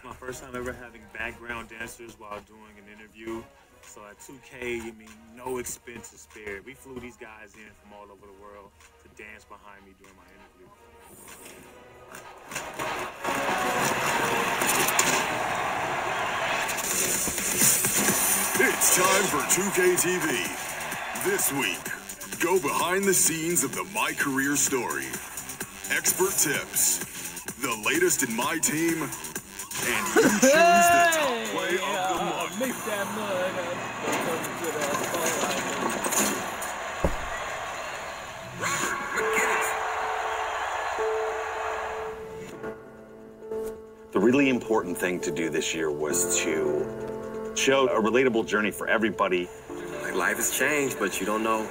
my first time ever having background dancers while doing an interview. So at 2K, I mean, no expense is spared. We flew these guys in from all over the world to dance behind me during my interview. It's time for 2K TV. This week, go behind the scenes of the My Career story. Expert tips, the latest in my team, and you choose the top play of the month. Mix that mud up. The really important thing to do this year was to show a relatable journey for everybody. Like, life has changed, but you don't know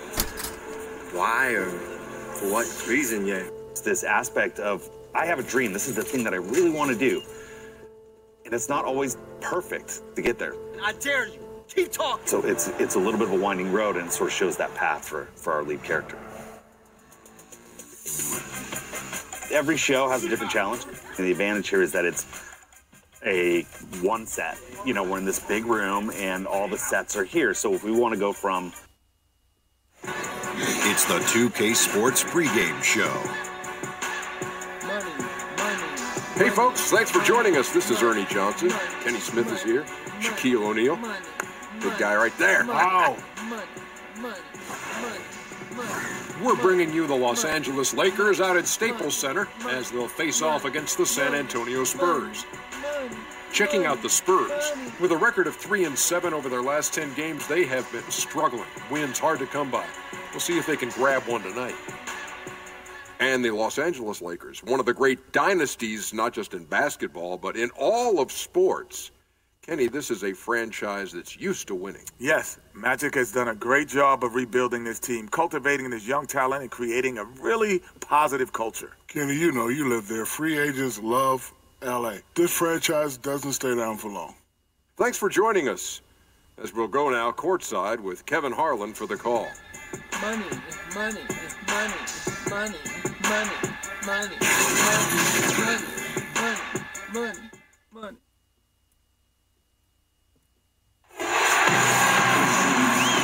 why or for what reason yet. It's this aspect of, I have a dream. This is the thing that I really want to do. And it's not always perfect to get there. I dare you. Keep talking. So it's a little bit of a winding road, and it sort of shows that path for our lead character. Every show has a different challenge. And the advantage here is that it's a one set. You know, we're in this big room, and all the sets are here. So if we want to go from... It's the 2K Sports pregame show. Hey folks, thanks for joining us. This is Ernie Johnson. Kenny Smith is here. Shaquille O'Neal. Big guy right there. Wow. We're bringing you the Los Angeles Lakers out at Staples Center as they'll face off against the San Antonio Spurs. Checking out the Spurs. With a record of 3-7 over their last 10 games, they have been struggling. Wins hard to come by. We'll see if they can grab one tonight. And the Los Angeles Lakers, one of the great dynasties, not just in basketball, but in all of sports. Kenny, this is a franchise that's used to winning. Yes, Magic has done a great job of rebuilding this team, cultivating this young talent and creating a really positive culture. Kenny, you know you live there. Free agents love L.A. This franchise doesn't stay down for long. Thanks for joining us, as we'll go now courtside with Kevin Harlan for the call. Money, money, money, money, money, money, money, money, money.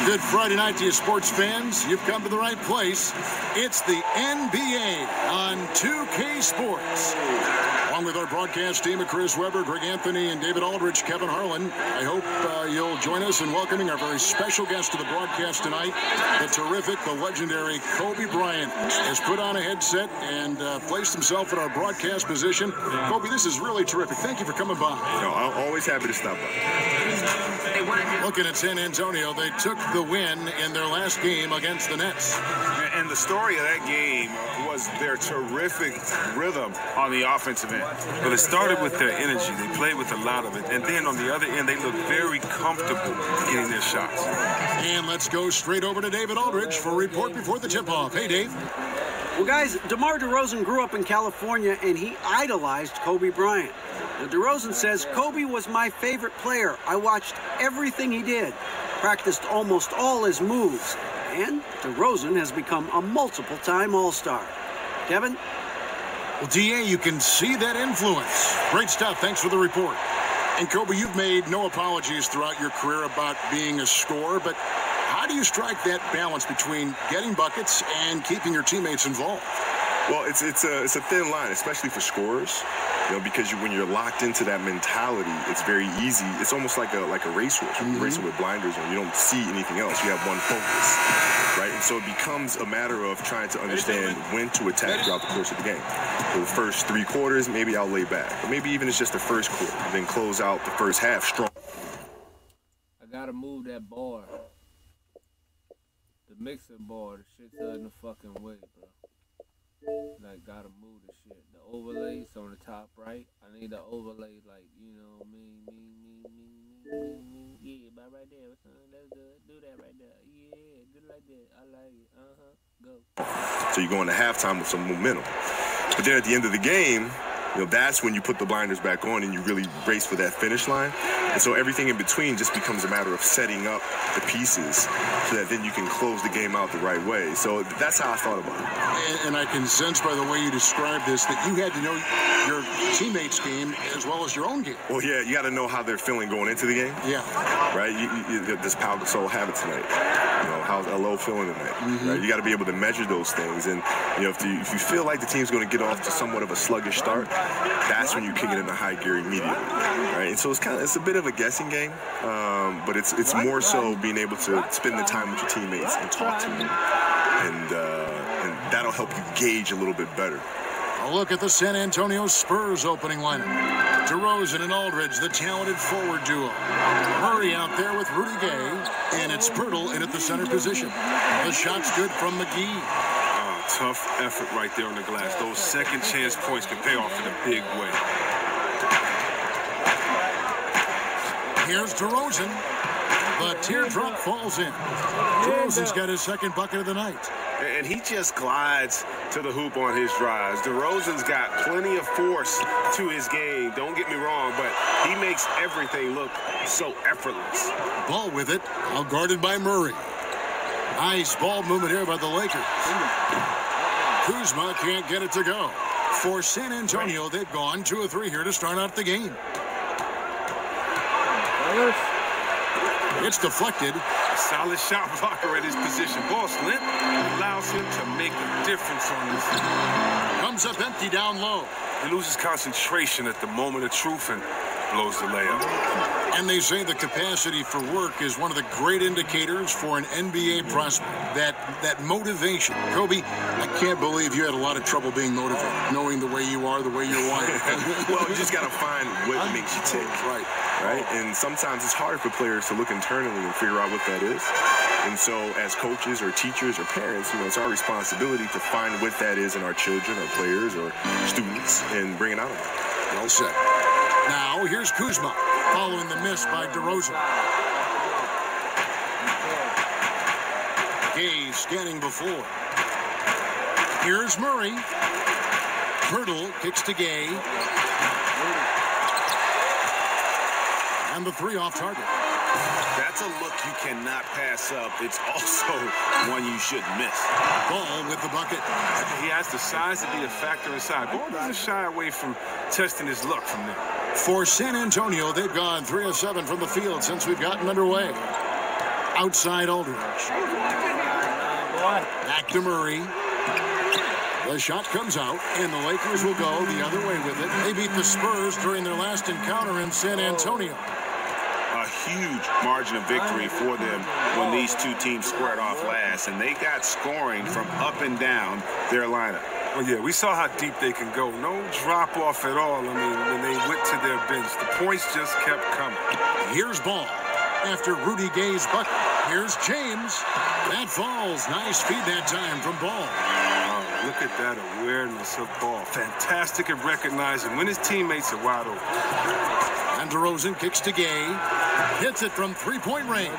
Good Friday night to you sports fans. You've come to the right place. It's the NBA on 2K Sports. Along with our broadcast team of Chris Webber, Greg Anthony, and David Aldrich, Kevin Harlan, I hope you'll join us in welcoming our very special guest to the broadcast tonight, the terrific, the legendary Kobe Bryant has put on a headset and placed himself in our broadcast position. Kobe, this is really terrific. Thank you for coming by. No, I'm always happy to stop by. Looking at San Antonio, they took the win in their last game against the Nets. And the story of that game was their terrific rhythm on the offensive end. But it started with their energy. They played with a lot of it. And then on the other end, they looked very comfortable getting their shots. And let's go straight over to David Aldridge for a report before the tip-off. Hey, Dave. Well, guys, DeMar DeRozan grew up in California, and he idolized Kobe Bryant. Now, DeRozan says, Kobe was my favorite player. I watched everything he did, practiced almost all his moves, and DeRozan has become a multiple-time All-Star. Kevin? Well, DA, you can see that influence. Great stuff. Thanks for the report. And, Kobe, you've made no apologies throughout your career about being a scorer, but how do you strike that balance between getting buckets and keeping your teammates involved? Well, it's a thin line, especially for scorers, you know, because when you're locked into that mentality, it's very easy. It's almost like a racehorse. When you're racing with blinders on, you don't see anything else. You have one focus, right? And so it becomes a matter of trying to understand when to attack throughout the course of the game. For the first 3 quarters, maybe I'll lay back. Or maybe even it's just the first quarter, and then close out the first half strong. I gotta move that board. The mixing board, the shit's out in the fucking way, bro. Like, gotta move the shit. The overlays on the top right. I need the overlay, like, you know, me. Yeah, about right there. That's good. Do that right there. Yeah, good like that. I like it. Go. So you go into halftime with some momentum. But then at the end of the game, you know, that's when you put the blinders back on and you really race for that finish line. And so everything in between just becomes a matter of setting up the pieces so that then you can close the game out the right way. So that's how I thought about it. And I can sense by the way you described this that you had to know your teammates' game as well as your own game. Well, yeah, you got to know how they're feeling going into the game. Yeah. Right? Does Pau Gasol have it tonight? You know, how's LO feeling tonight? Right? You got to be able to measure those things. And, you know, if you feel like the team's going to get off to somewhat of a sluggish start, that's when you kick it into high gear immediately. Right? And so it's a bit of a guessing game, but it's more so being able to spend the time with your teammates and talk to them. And that'll help you gauge a little bit better. A look at the San Antonio Spurs opening lineup. DeRozan and Aldridge, the talented forward duo. Murray out there with Rudy Gay, and it's Pirtle in at the center position. The shot's good from McGee. Tough effort right there on the glass. Those second chance points can pay off in a big way. Here's DeRozan. The teardrop falls in. DeRozan's got his second bucket of the night. And he just glides to the hoop on his drives. DeRozan's got plenty of force to his game. Don't get me wrong, but he makes everything look so effortless. Ball with it, now guarded by Murray. Nice ball movement here by the Lakers. Kuzma can't get it to go. For San Antonio, they've gone 2 of 3 here to start out the game. It's deflected. A solid shot blocker at his position. Ball slip allows him to make a difference on this. Comes up empty down low. He loses concentration at the moment of truth and blows the layup. And they say the capacity for work is one of the great indicators for an NBA prospect. That motivation. Kobe, I can't believe you had a lot of trouble being motivated, knowing the way you are, the way you're wired. Well, you just got to find what makes you tick. Right? And sometimes it's hard for players to look internally and figure out what that is. And so as coaches or teachers or parents, you know, it's our responsibility to find what that is in our children or players or students and bring it out of them. Well said. Now, here's Kuzma, following the miss by DeRozan. Gay scanning before. Here's Murray. Pirtle kicks to Gay. And the 3 off target. That's a look you cannot pass up. It's also one you shouldn't miss. Ball with the bucket. He has the size to be a factor inside. Ball doesn't shy away from testing his luck from there. For San Antonio, they've gone 3 of 7 from the field since we've gotten underway. Outside Aldridge. Back to Murray. The shot comes out, and the Lakers will go the other way with it. They beat the Spurs during their last encounter in San Antonio. A huge margin of victory for them when these two teams squared off last, and they got scoring from up and down their lineup. Well, yeah, we saw how deep they can go. No drop-off at all. I mean, when they went to their bench, the points just kept coming. Here's Ball after Rudy Gay's bucket. Here's James. That falls. Nice feed that time from Ball. Look at that awareness of Ball. Fantastic at recognizing when his teammates are wide open. And DeRozan kicks to Gay. Hits it from 3-point range.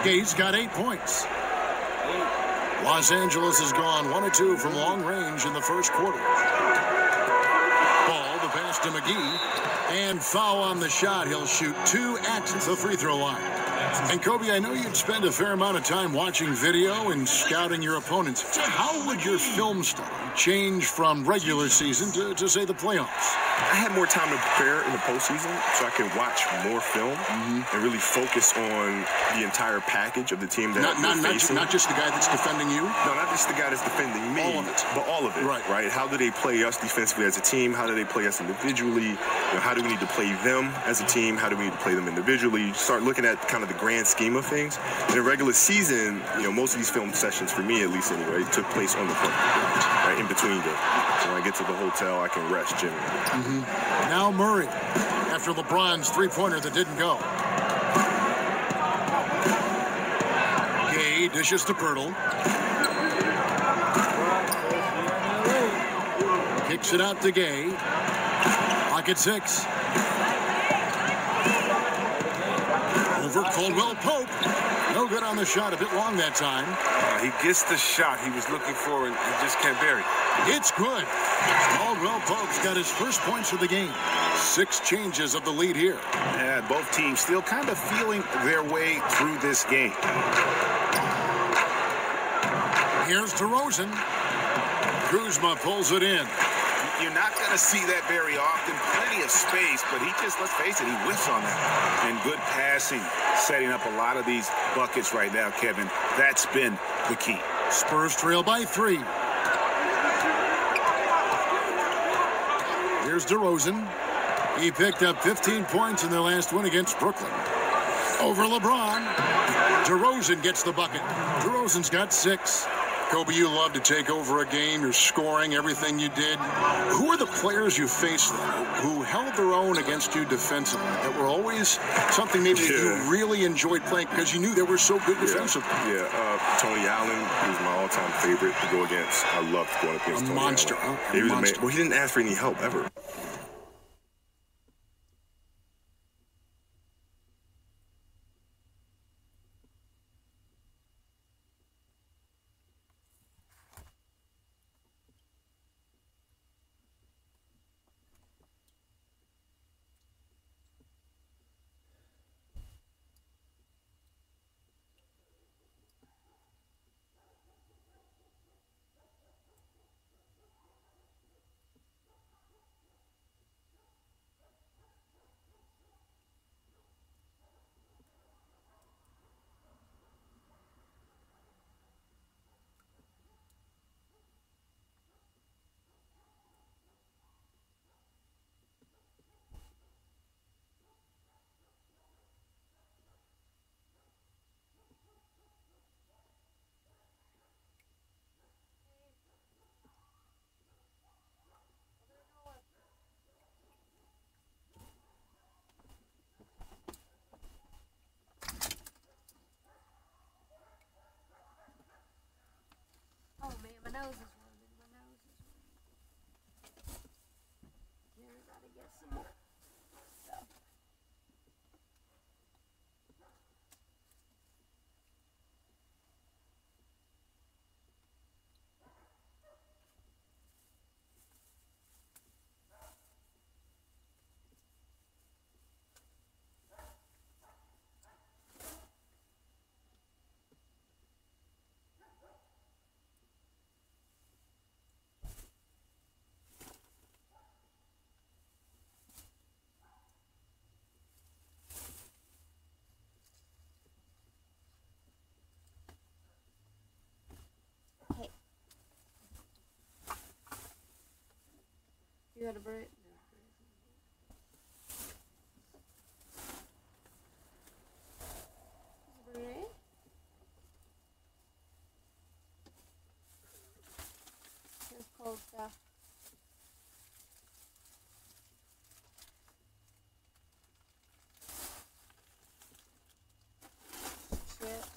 Gay's got 8 points. Los Angeles has gone 1 of 2 from long range in the first quarter. Ball, the pass to McGee. And foul on the shot. He'll shoot 2 at the free throw line. And Kobe, I know you'd spend a fair amount of time watching video and scouting your opponents. How would your film study change from regular season to say, the playoffs? I had more time to prepare in the postseason, so I could watch more film and really focus on the entire package of the team that we're facing. Not just the guy that's defending you? No, not just the guy that's defending me. All of it. But all of it, right? How do they play us defensively as a team? How do they play us individually? You know, how do we need to play them as a team? How do we need to play them individually? You start looking at kind of the grand scheme of things. In a regular season, you know, most of these film sessions, for me at least anyway, took place on the court, right, in between games. So when I get to the hotel, I can rest generally. Now Murray, after LeBron's 3-pointer that didn't go. Gay dishes to Pirtle. Kicks it out to Gay. Pocket 6. over Caldwell Pope. No good on the shot, a bit long that time. He gets the shot he was looking for and just can't bury it. It's good. Caldwell Pope's got his first points of the game. 6 changes of the lead here. Yeah, both teams still kind of feeling their way through this game. Here's DeRozan. Kuzma pulls it in. You're not going to see that very often. Plenty of space, but he just, let's face it, he whiffs on that. And good passing, setting up a lot of these buckets right now, Kevin. That's been the key. Spurs trail by 3. Here's DeRozan. He picked up 15 points in their last win against Brooklyn. Over LeBron. DeRozan gets the bucket. DeRozan's got 6. Kobe, you love to take over a game. You're scoring everything you did. Who are the players you faced who held their own against you defensively, that were always something maybe that you really enjoyed playing because you knew they were so good defensively? Tony Allen was my all-time favorite to go against. I loved going up against Tony monster, Allen. huh? He was monster. amazing. Well, he didn't ask for any help ever. nose is running. My nose is running. Here, gotta get some more stuff. You got a break? No. Bread? Here's cold stuff. Chips.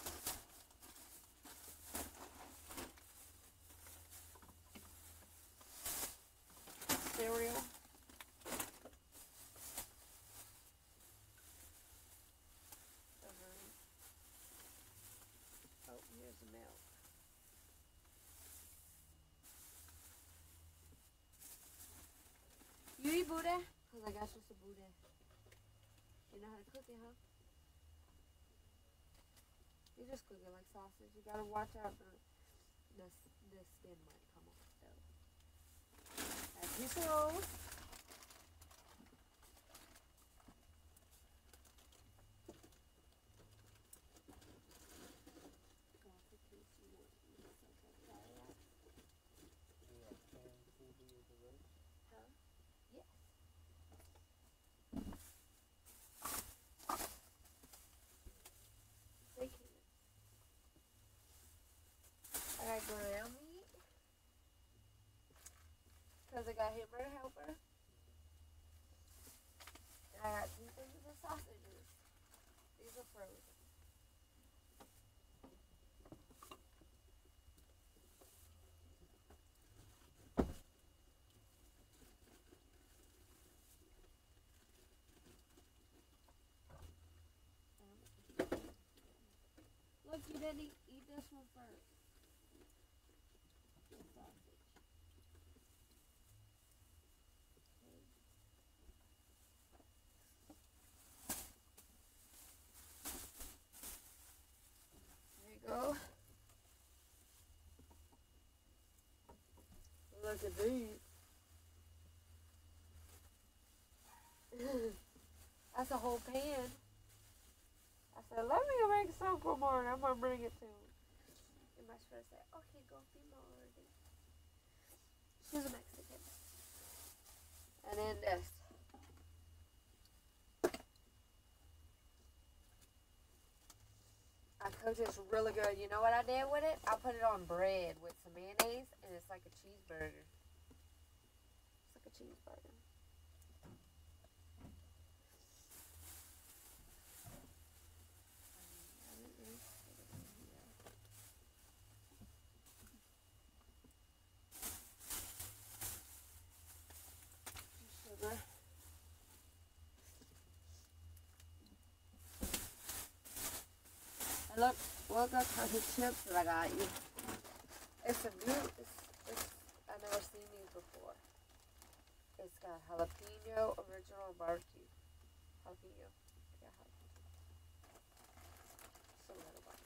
Cereal. Oh, here's the milk. You eat Buddha? Because I got you some Buddha. You know how to cook it, huh? You just cook it like sausage. You gotta watch out the skin might come off, though. A piece of rolls. I got ground meat. Because I got hamburger helper. And I got 2 things of sausages. These are frozen. fuck you didn't eat this one first? The sausage. There you go. Look at these. That's a whole pan. I said, let me make some for Martin. I'm going to bring it to him. And my sister said, okay, go feed Martin. She's a Mexican. And then this. I cooked this really good. You know what I did with it? I put it on bread with some mayonnaise, and it's like a cheeseburger. It's like a cheeseburger. Sugar. Look at the chips that I got you. It's a new, I've never seen these before. It's got jalapeno, original barbecue. Jalapeno. Yeah, jalapeno. So little barbecue.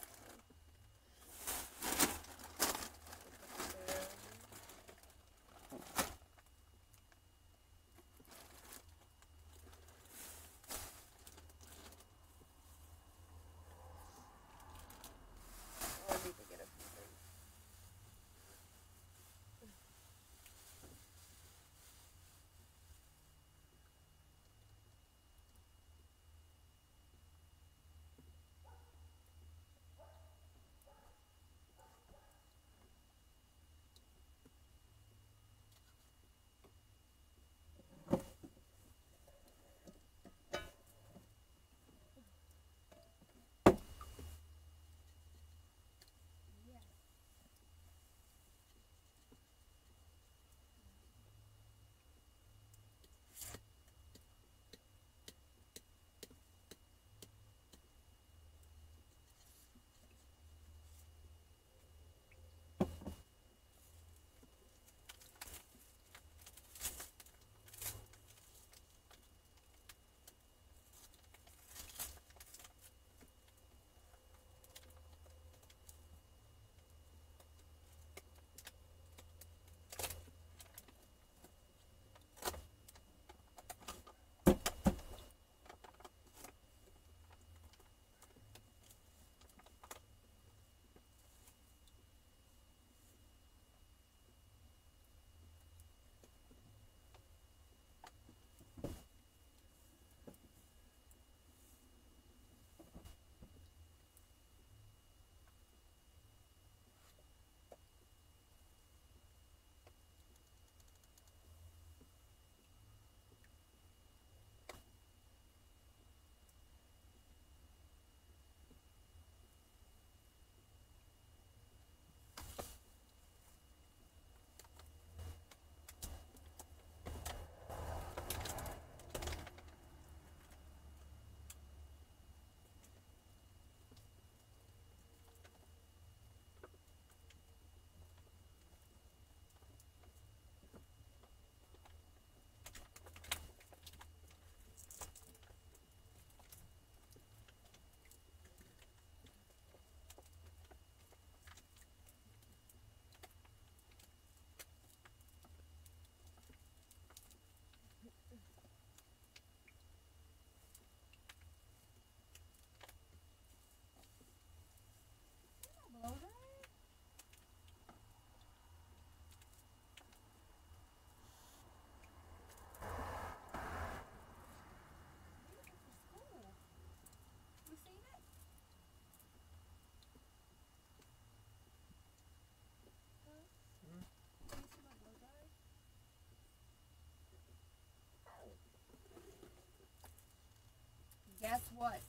Guess what?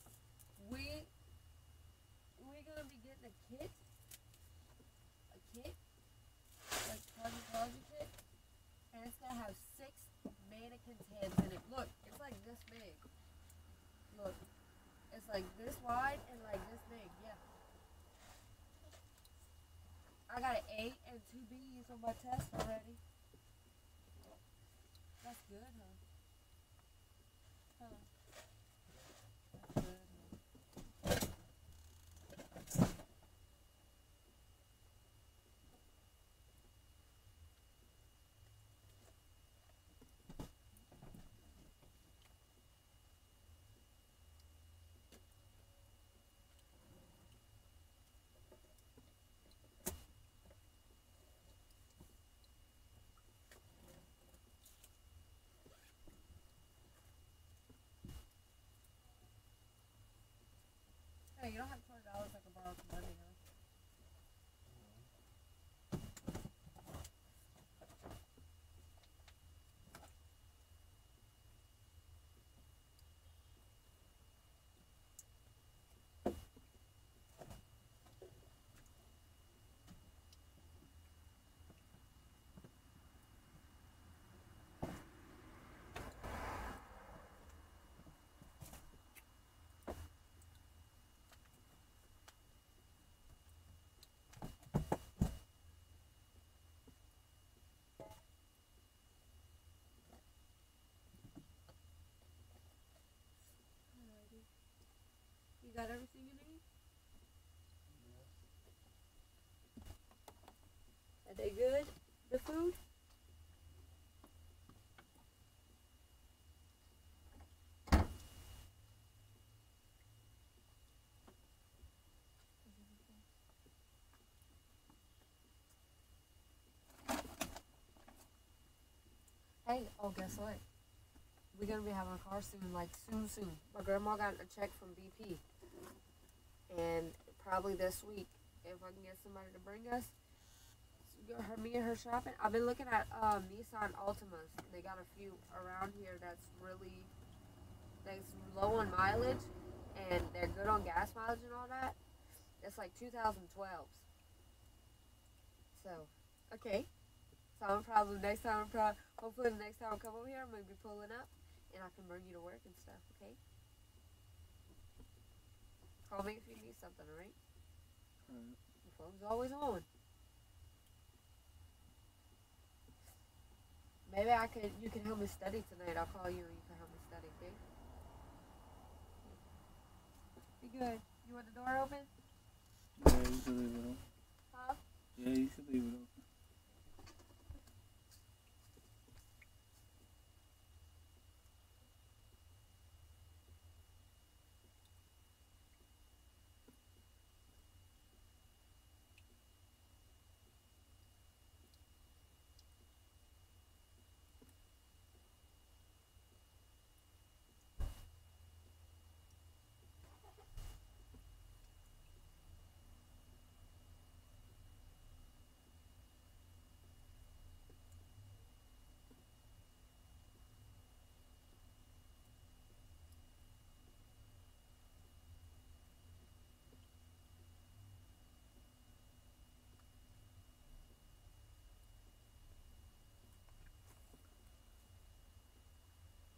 We're gonna be getting a kit, like cosmetology kit, and it's gonna have 6 mannequins' heads in it. Look, it's like this big. Look, it's like this wide and like this big. Yeah. I got an A and 2 B's on my test already. That's good, huh? That's good, huh? Hey, you don't have $20 I can borrow some money, huh? Alrighty. You got everything you need? Are they good? The food? Hey, oh, guess what? We're gonna be having a car soon, like soon. My grandma got a check from BP, and probably this week, if I can get somebody to bring us, me and her shopping. I've been looking at Nissan Altimas. They got a few around here that's low on mileage, and they're good on gas mileage and all that. It's like 2012s. So, okay. So hopefully the next time I come over here, I'm going to be pulling up, and I can bring you to work and stuff, okay? Call me if you need something, alright? The phone's always on. Maybe you can help me study tonight. I'll call you and you can help me study, okay? Be good. You want the door open? Yeah, you can leave it open. Huh? Yeah, you can leave it open.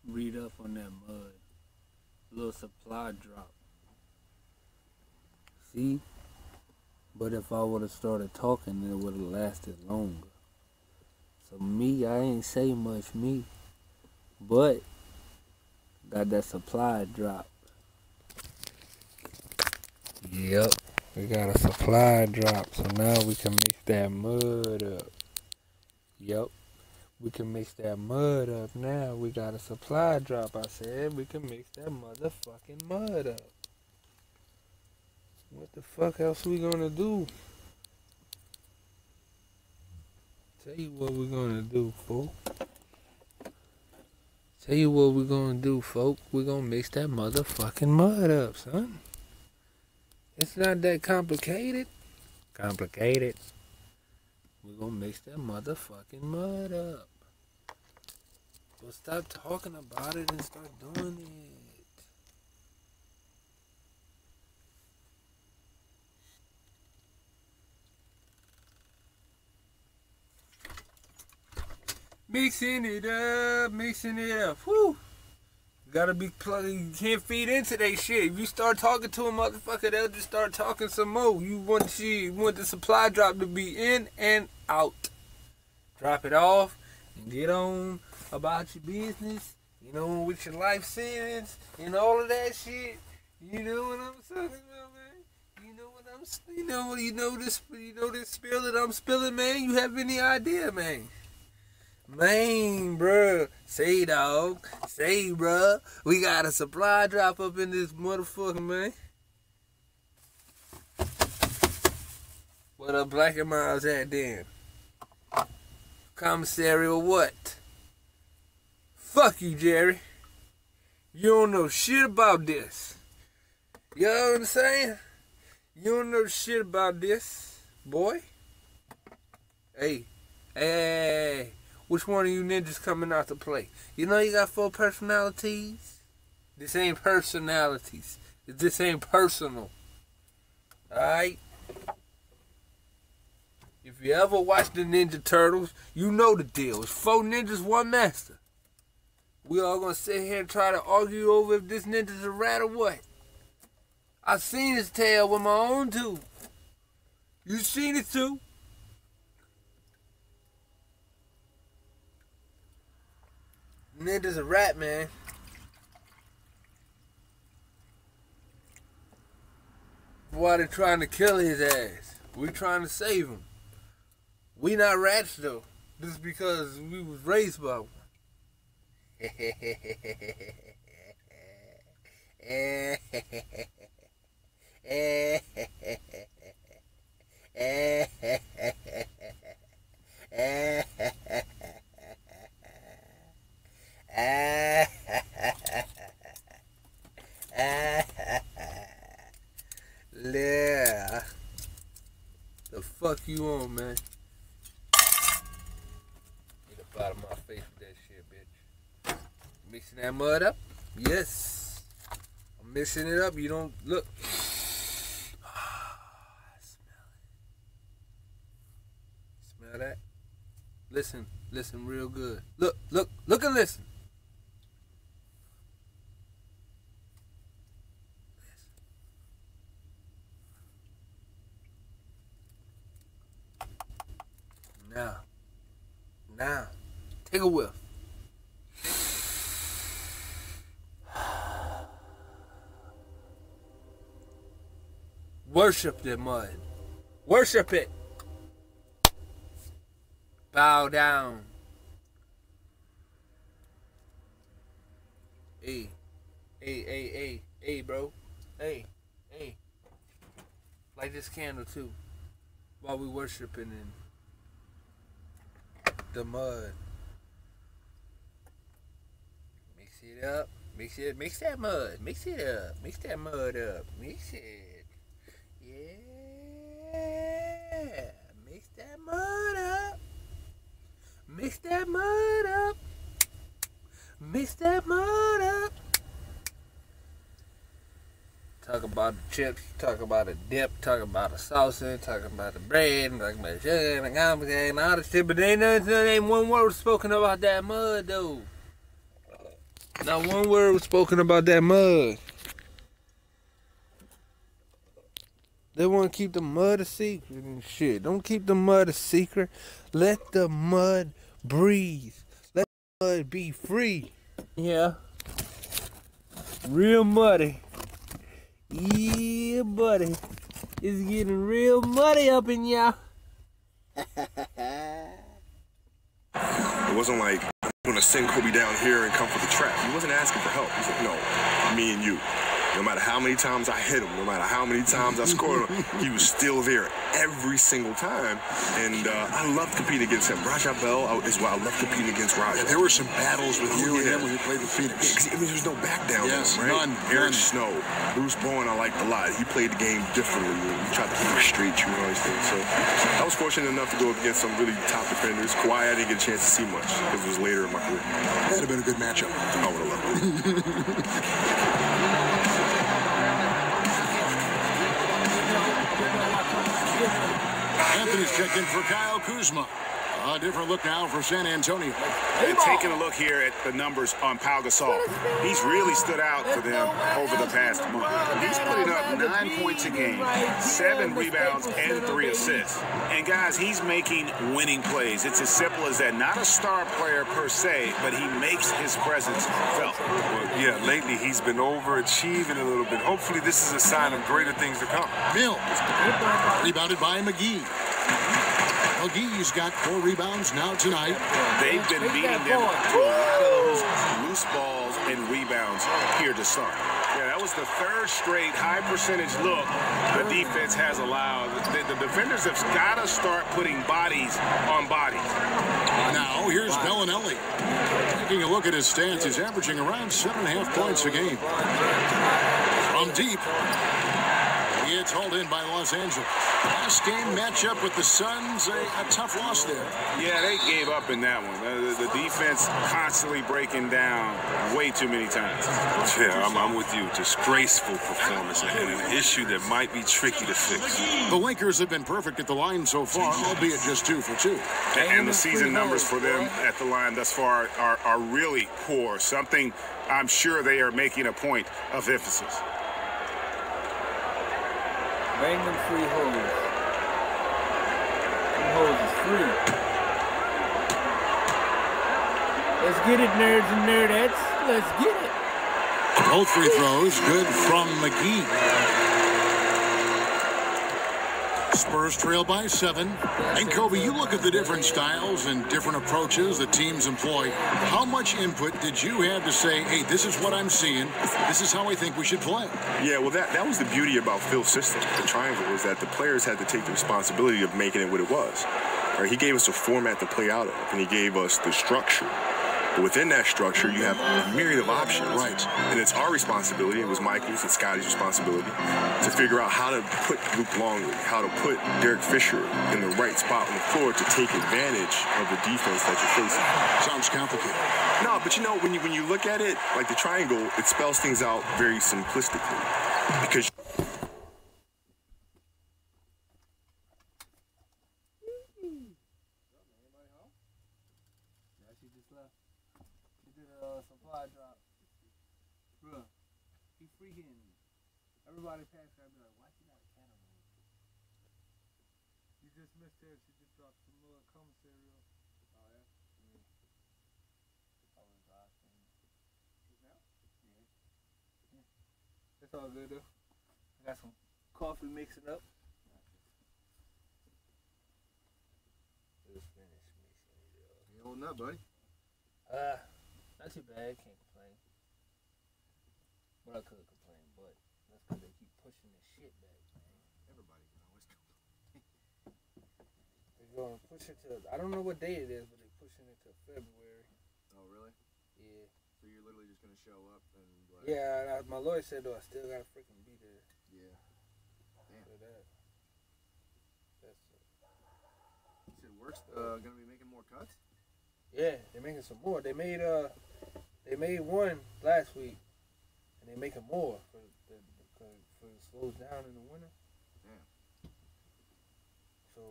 Read up on that mud. Little supply drop. See? But if I would have started talking, it would have lasted longer. So me, I ain't say much me. But got that supply drop. Yep. We got a supply drop. So now we can mix that mud up. Yep. We can mix that mud up now. We got a supply drop. I said we can mix that motherfucking mud up. What the fuck else we gonna do? Tell you what we gonna do, folk. Tell you what we gonna do, folk. We gonna mix that motherfucking mud up, son. It's not that complicated. Complicated. We gonna mix that motherfucking mud up. So stop talking about it and start doing it. Mixing it up, mixing it up. Whew. You gotta be plugged. You can't feed into that shit. If you start talking to a motherfucker, they'll just start talking some more. You want the supply drop to be in and out. Drop it off and get on about your business. You know, with your life sentence and all of that shit. You know what I'm talking about, man? You know what I'm, you know this spill that I'm spilling, man. You have any idea, man? Man, bruh, say dog, say bruh, we got a supply drop up in this motherfucker, man. What up, Black and Miles at then? Commissary or what? Fuck you, Jerry. You don't know shit about this. You know what I'm saying? You don't know shit about this, boy. Hey. Which one of you ninjas coming out to play? You know you got 4 personalities? This ain't personalities. This ain't personal. Alright? If you ever watch the Ninja Turtles, you know the deal. It's 4 ninjas, 1 master. We all gonna sit here and try to argue over if this ninja's a rat or what. I seen his tail with my own too. You seen it too? Ninja's a rat, man. Why they trying to kill his ass? We trying to save him. We not rats though. This is because we was raised by one. Yeah. The fuck you on, man? Get up out of my face with that shit, bitch. Mixing that mud up? Yes. I'm mixing it up. You don't look. I smell it. Smell that? Listen real good. Look and listen. Now, take a whiff. Worship the mud. Worship it. Bow down. Hey, bro. Hey. Light this candle too. While we worshiping in the mud. Mix it up. Mix that mud. Mix it up. Mix that mud up. Mix it. Yeah. Mix that mud up. Mix that mud up. Mix that mud up. Talk about the chips, talk about the dip, talk about the salsa, talk about the bread, talk about the sugar and the complicated and all the shit, but there ain't one word spoken about that mud though. Not one word was spoken about that mud. They want to keep the mud a secret and shit. Don't keep the mud a secret. Let the mud breathe. Let the mud be free. Yeah. Real muddy. Yeah, buddy. It's getting real muddy up in y'all. It wasn't like, I'm going to send Kobe down here and come for the trap. He wasn't asking for help. He said, no, me and you. No matter how many times I hit him, no matter how many times I scored him, he was still there every single time. And I loved competing against him. Rajah Bell as well. I loved competing against Rajah. Yeah, there were some battles with you and him when you played with Phoenix. Yeah, there was no back down. Yes, right? none. Eric Snow, Bruce Bowen, I liked a lot. He played the game differently. He tried to keep it straight, you know, all these things. So I was fortunate enough to go up against some really top defenders. Kawhi, I didn't get a chance to see much because it was later in my career. That'd have been a good matchup. I would have loved it. Anthony's checking for Kyle Kuzma. A different look now for San Antonio. And taking a look here at the numbers on Pau Gasol, he's really stood out for them over the past month. He's putting up 9 points a game, 7 rebounds, and 3 assists. And guys, he's making winning plays. It's as simple as that. Not a star player per se, but he makes his presence felt. Well, yeah, lately he's been overachieving a little bit. Hopefully this is a sign of greater things to come. Mills, rebounded by McGee. McGee's got 4 rebounds now tonight. They've been beating them to a lot of those loose balls and rebounds here to start. Yeah, that was the 3rd straight high percentage look the defense has allowed. The defenders have got to start putting bodies on bodies. Now here's Bellinelli. Taking a look at his stats, he's averaging around 7.5 points a game. From deep. It's hauled in by Los Angeles. Last game matchup with the Suns, a tough loss there. Yeah, they gave up in that one. The defense constantly breaking down way too many times. Yeah, I'm with you. Disgraceful performance and an issue that might be tricky to fix. The Lakers have been perfect at the line so far, albeit just 2 for 2. And the season numbers for them at the line thus far are really poor. Something I'm sure they are making a point of emphasis. Bang them free holes. Them holes is free. Let's get it, nerds and nerdettes. Let's get it. Both free throws good from McGee. Spurs trail by 7. And Kobe, you look at the different styles and different approaches the teams employ. How much input did you have to say, hey, this is what I'm seeing. This is how I think we should play? Yeah, well, that was the beauty about Phil's system, the triangle, was that the players had to take the responsibility of making it what it was. Right? He gave us a format to play out of, and he gave us the structure. But within that structure, you have a myriad of options. Right. And it's our responsibility, it was Michael's and Scotty's responsibility, to figure out how to put Luke Longley, how to put Derek Fisher in the right spot on the floor to take advantage of the defense that you're facing. Sounds complicated. No, but you know, when you look at it, like the triangle, it spells things out very simplistically. Because supply drop. Bruh, he freaking, everybody passed by, be like, why she got a can of worms? You just missed her, she just dropped some more cum cereal. Oh, yeah? Yeah. I was asking. Just now? Yeah. It's all good, though. I got some coffee mixing up. Just finished mixing it up. You holding up, buddy? Not too bad, can't complain. Well, I could complain, but that's because they keep pushing this shit back, man. Everybody can always complain. They're going to push it to, I don't know what day it is, but they're pushing it to February. Oh, really? Yeah. So you're literally just going to show up and like... Yeah, my lawyer said, though, I still got to freaking be there. Yeah. Damn. For that. That's it. You said work's going to be making more cuts? Yeah, they're making some more. They made one last week, and they're making more for it slows down in the winter. Yeah. So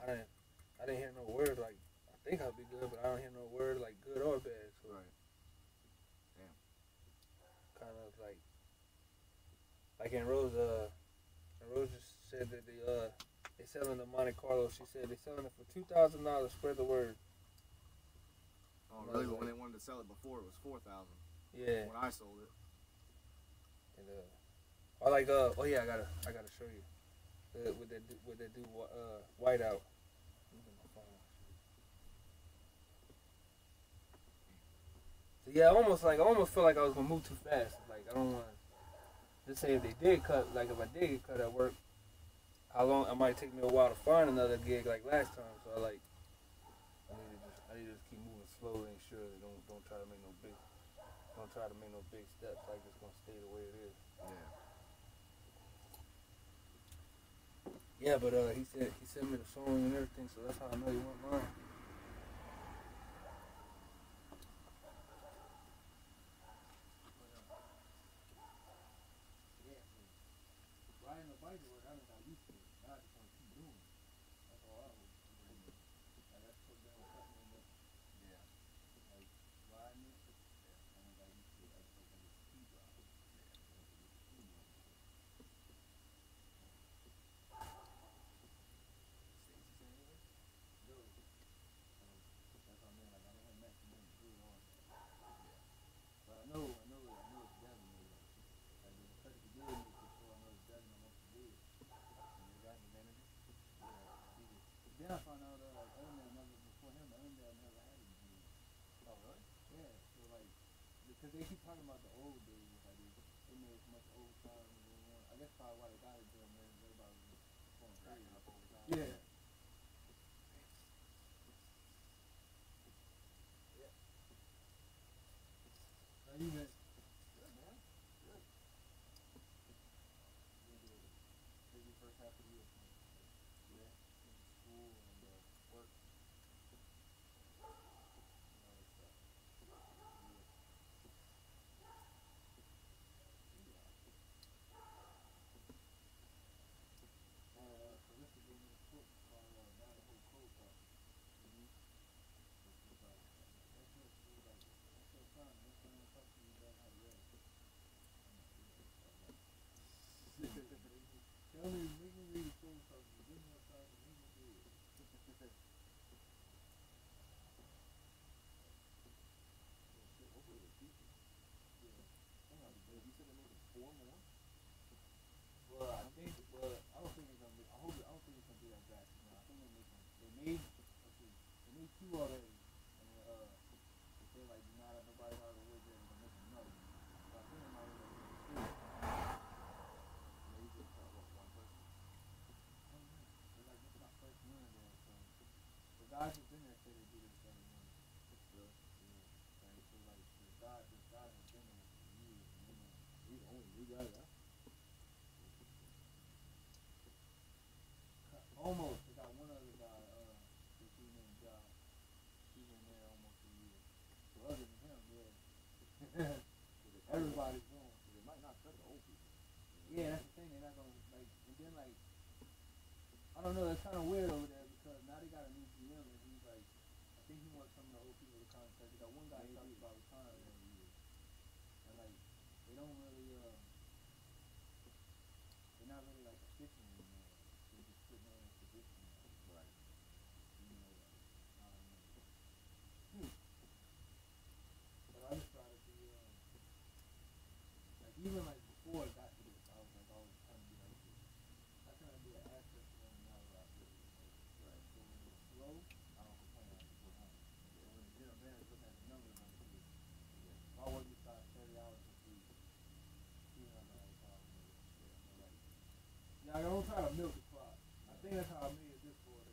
I didn't hear no word like I think I'll be good, but I don't hear no word like good or bad. So right. Damn. Kind of like in Rose just said that they selling the Monte Carlo. She said they selling it for $2,000. Spread the word. Oh, really? But when they wanted to sell it before, it was $4,000. Yeah. When I sold it. And I like oh yeah, I gotta show you. What they do whiteout. So yeah, I almost feel like I was gonna move too fast. Like I don't want to. Just say if they did cut, like if I did get cut at work, how long it might take me a while to find another gig like last time. So I need to just keep moving slowly and sure. Don't try to make no big steps. Like it's gonna stay the way it is. Yeah. Yeah, but he sent me the song and everything, so that's how I know he want mine. Riding a bike to work, I don't got used to it. Now I just want to keep doing it. That's all I was doing. I got to put down because they keep talking about the old days, like they made as much overtime as they want. I guess probably why they got it doing, man. Everybody was going crazy up overtime. Yeah. How you been? Good, man. Good. Busy first half of the year. Yeah. School and work. Tell me, we can read the full something. Give me a time and we can do it. You said they made it 4 more? Well, I think, I don't think it's gonna be. I don't think it's gonna be that drastic. Now, I think they made. Let's see, they made 2 already, and they said like, do not have nobody out of the woods there. They're gonna make another. So I think they might end up doing 2. They just cut one person. They're like, this is my first win there, so the guys who've been there say they do this every month. Really? Yeah. Right. So like, this guy has been there for years, and He's the only new guy there. almost. They got one other guy, this dude named Josh. He's been there almost a year. So other than him, yeah. Everybody's going. They might not cut the old people. Yeah, that's the thing. They're not gonna like, and then like, I don't know. That's kind of weird over there because now they got a new GM and he's like, I think he wants some of the old people to come because they got one guy talking about retiring every year, and like, they don't really, they're not really like efficient anymore. They're just putting in a position. Right. You know, like, I don't know. But I just try to be, like, even like before it got to this, I was like always trying to be like this. I try to be an asset for them now that I really like. Right. So when it's slow, I don't complain. I just go home. Yeah. When the general manager looking at the numbers, I'm like, if I work besides 30 hours a week, he don't know how problem with it. Yeah. So like, yeah, I don't try to milk the clock. I think that's how I made it this quarter.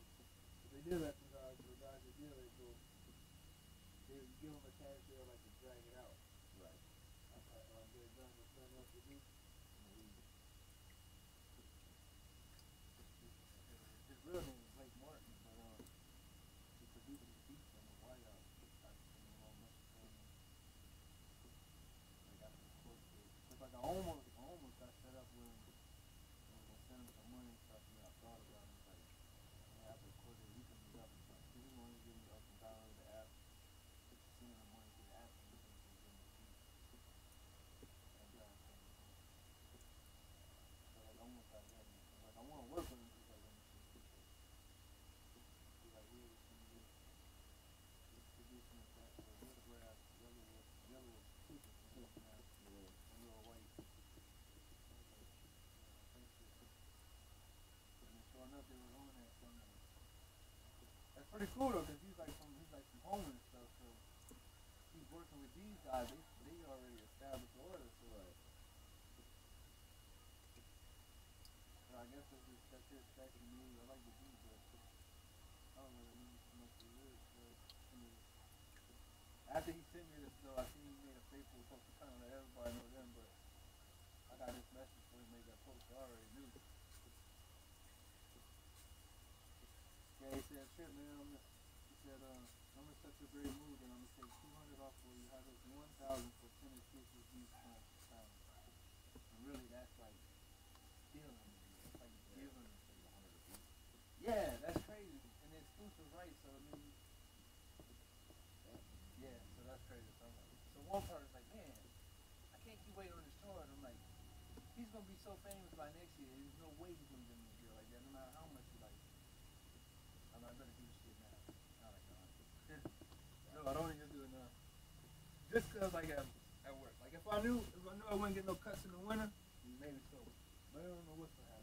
But they did let the guys that did let it go. They give them a cash deal like to drag it out. Right. I thought, oh, I'm getting done. There's nothing else to do. His real name is Blake Martin, but he produced the beats on the whiteout. I seen him on Mr. Family. Like after the court case. It's like I almost got set up with him. I was gonna send him some money and stuff, and then I thought about it. Like, after the court case, he can be up. Like, he just wanted to give me up and download the app. Sending him money to the app and then give him the beats. So like almost like that. Like I want to work with him. He's like, let me see. He's like, here, can you do this producing and that? So photograph, yellow was super producing that. And little white. Thank you. And then sure enough, they were on that somewhere. That's pretty cool though, because he's like from home and stuff. So he's working with these guys. They already established order. So like. I guess that's his second move. I like the beat, but I don't really need too much of the lyrics. After he sent me this though, I seen he made a Facebook post to kind of let everybody know them, but I got this message when he made that post, I already knew. Yeah, he said, shit man, he said, I'm in such a great mood that I'm going to take 200 off for you, have this 1,000 for 10 exclusive beats time. And really that's like stealing me. Like giving them 100 a piece. Yeah, that's crazy. And the exclusive right, so I mean, yeah, so that's crazy. So one part is like, man, I can't keep waiting on this tour. And I'm like, he's gonna be so famous by next year. There's no way he's gonna give me a deal like that, no matter how much he likes. I'm like, I better do this shit now. I'm like, no, I don't even do it now. Just cause like at work. Like if I knew I wouldn't get no cuts in the winter, maybe so. But I don't know what's gonna happen.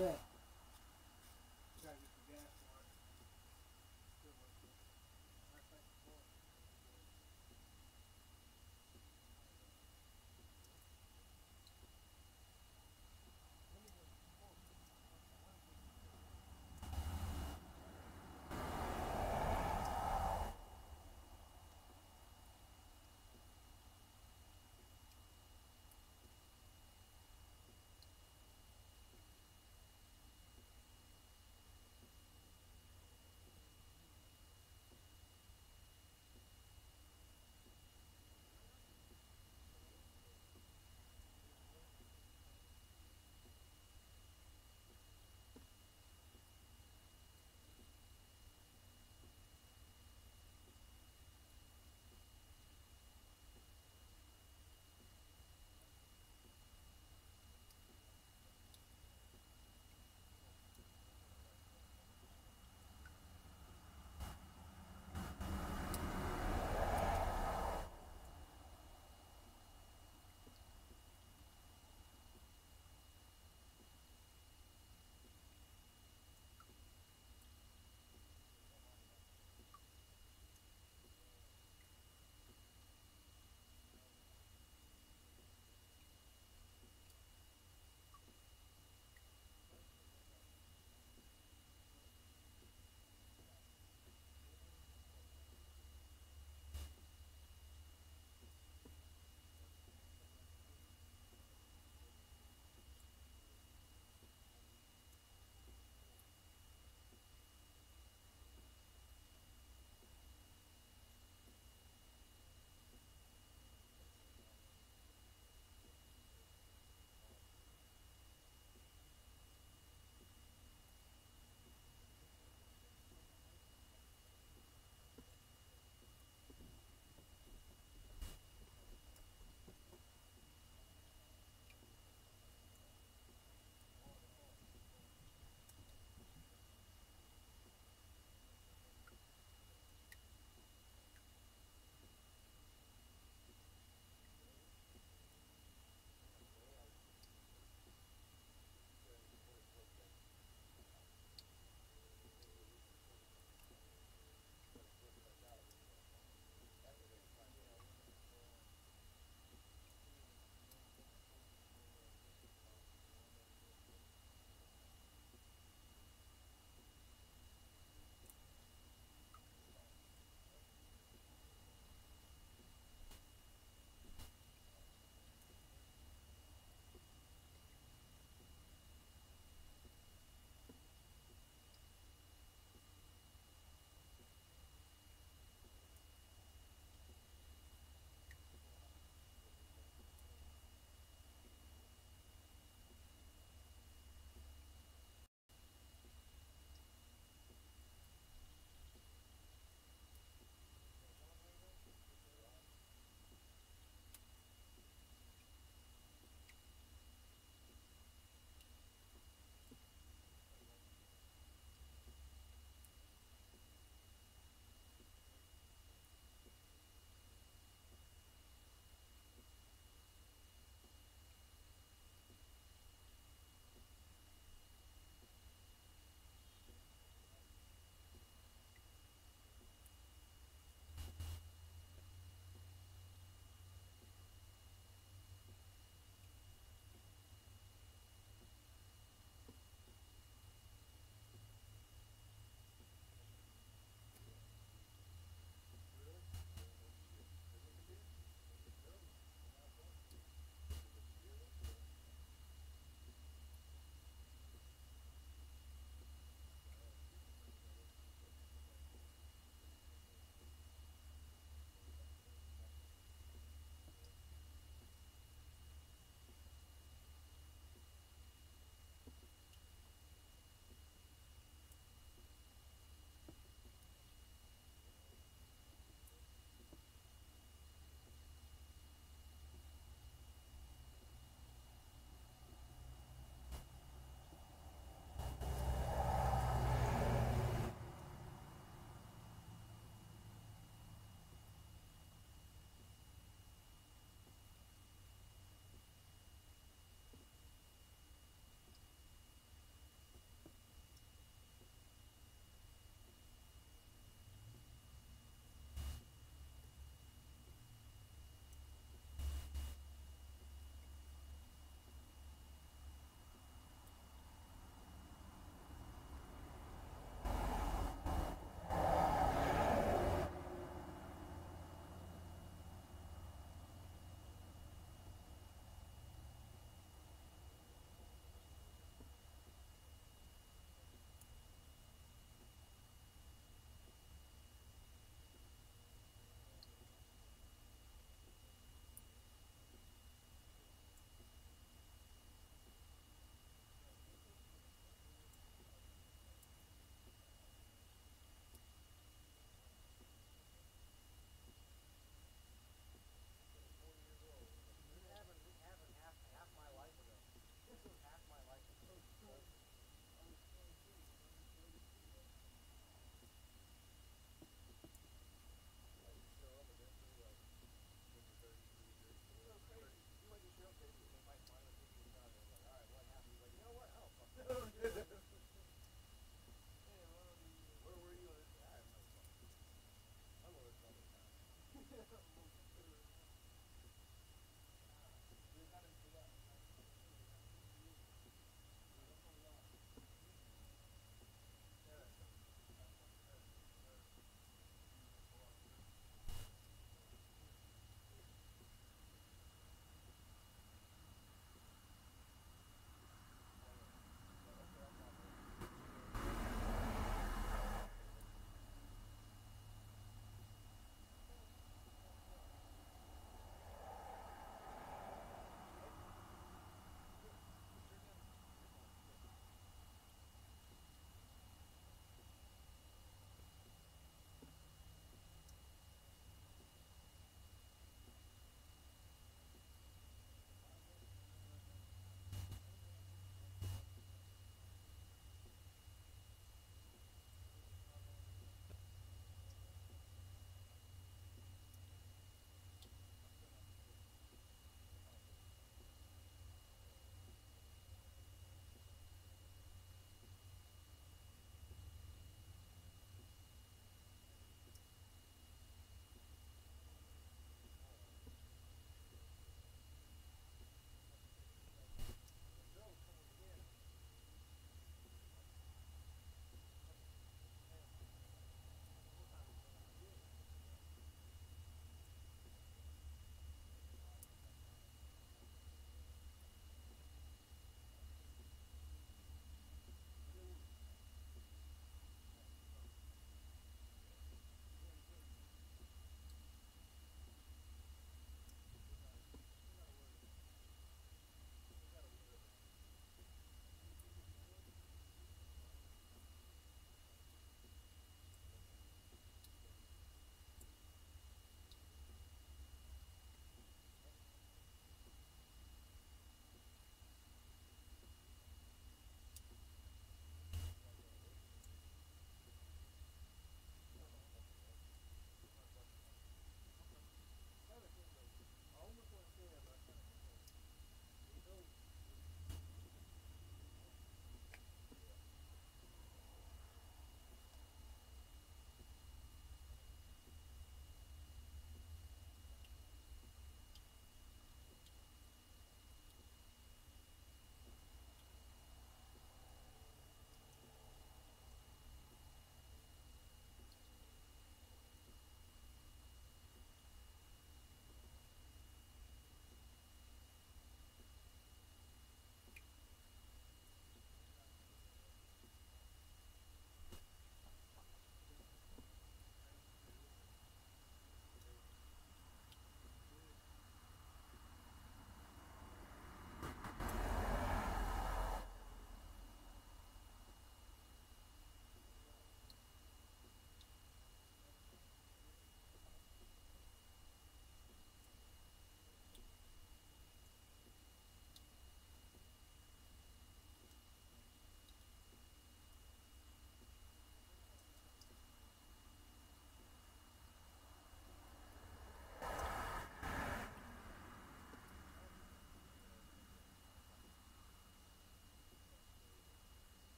that?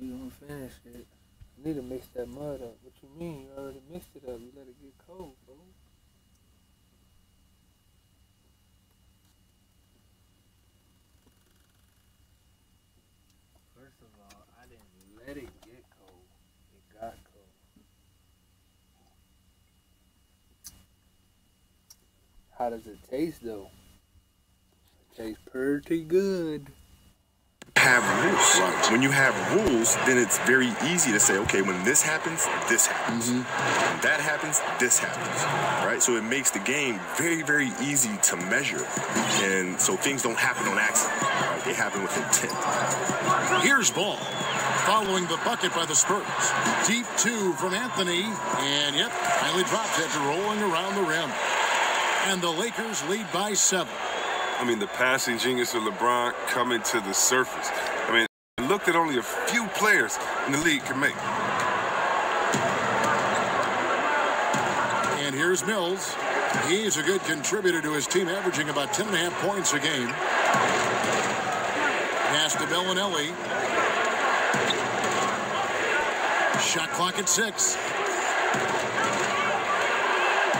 We gonna finish it. We need to mix that mud up. What you mean? You already mixed it up. You let it get cold, bro. First of all, I didn't let it get cold. It got cold. How does it taste though? It tastes pretty good. Have rules. Right. When you have rules, then it's very easy to say, okay, when this happens, this happens. When that happens, this happens. Right? So it makes the game very, very easy to measure. And so things don't happen on accident. Right? They happen with intent. Here's ball. Following the bucket by the Spurs. Deep two from Anthony. And yep, finally drops after rolling around the rim. And the Lakers lead by 7. I mean, the passing genius of LeBron coming to the surface. I mean, it looked at only a few players in the league can make. And here's Mills. He's a good contributor to his team, averaging about 10.5 points a game. Pass to Bellinelli. Shot clock at 6.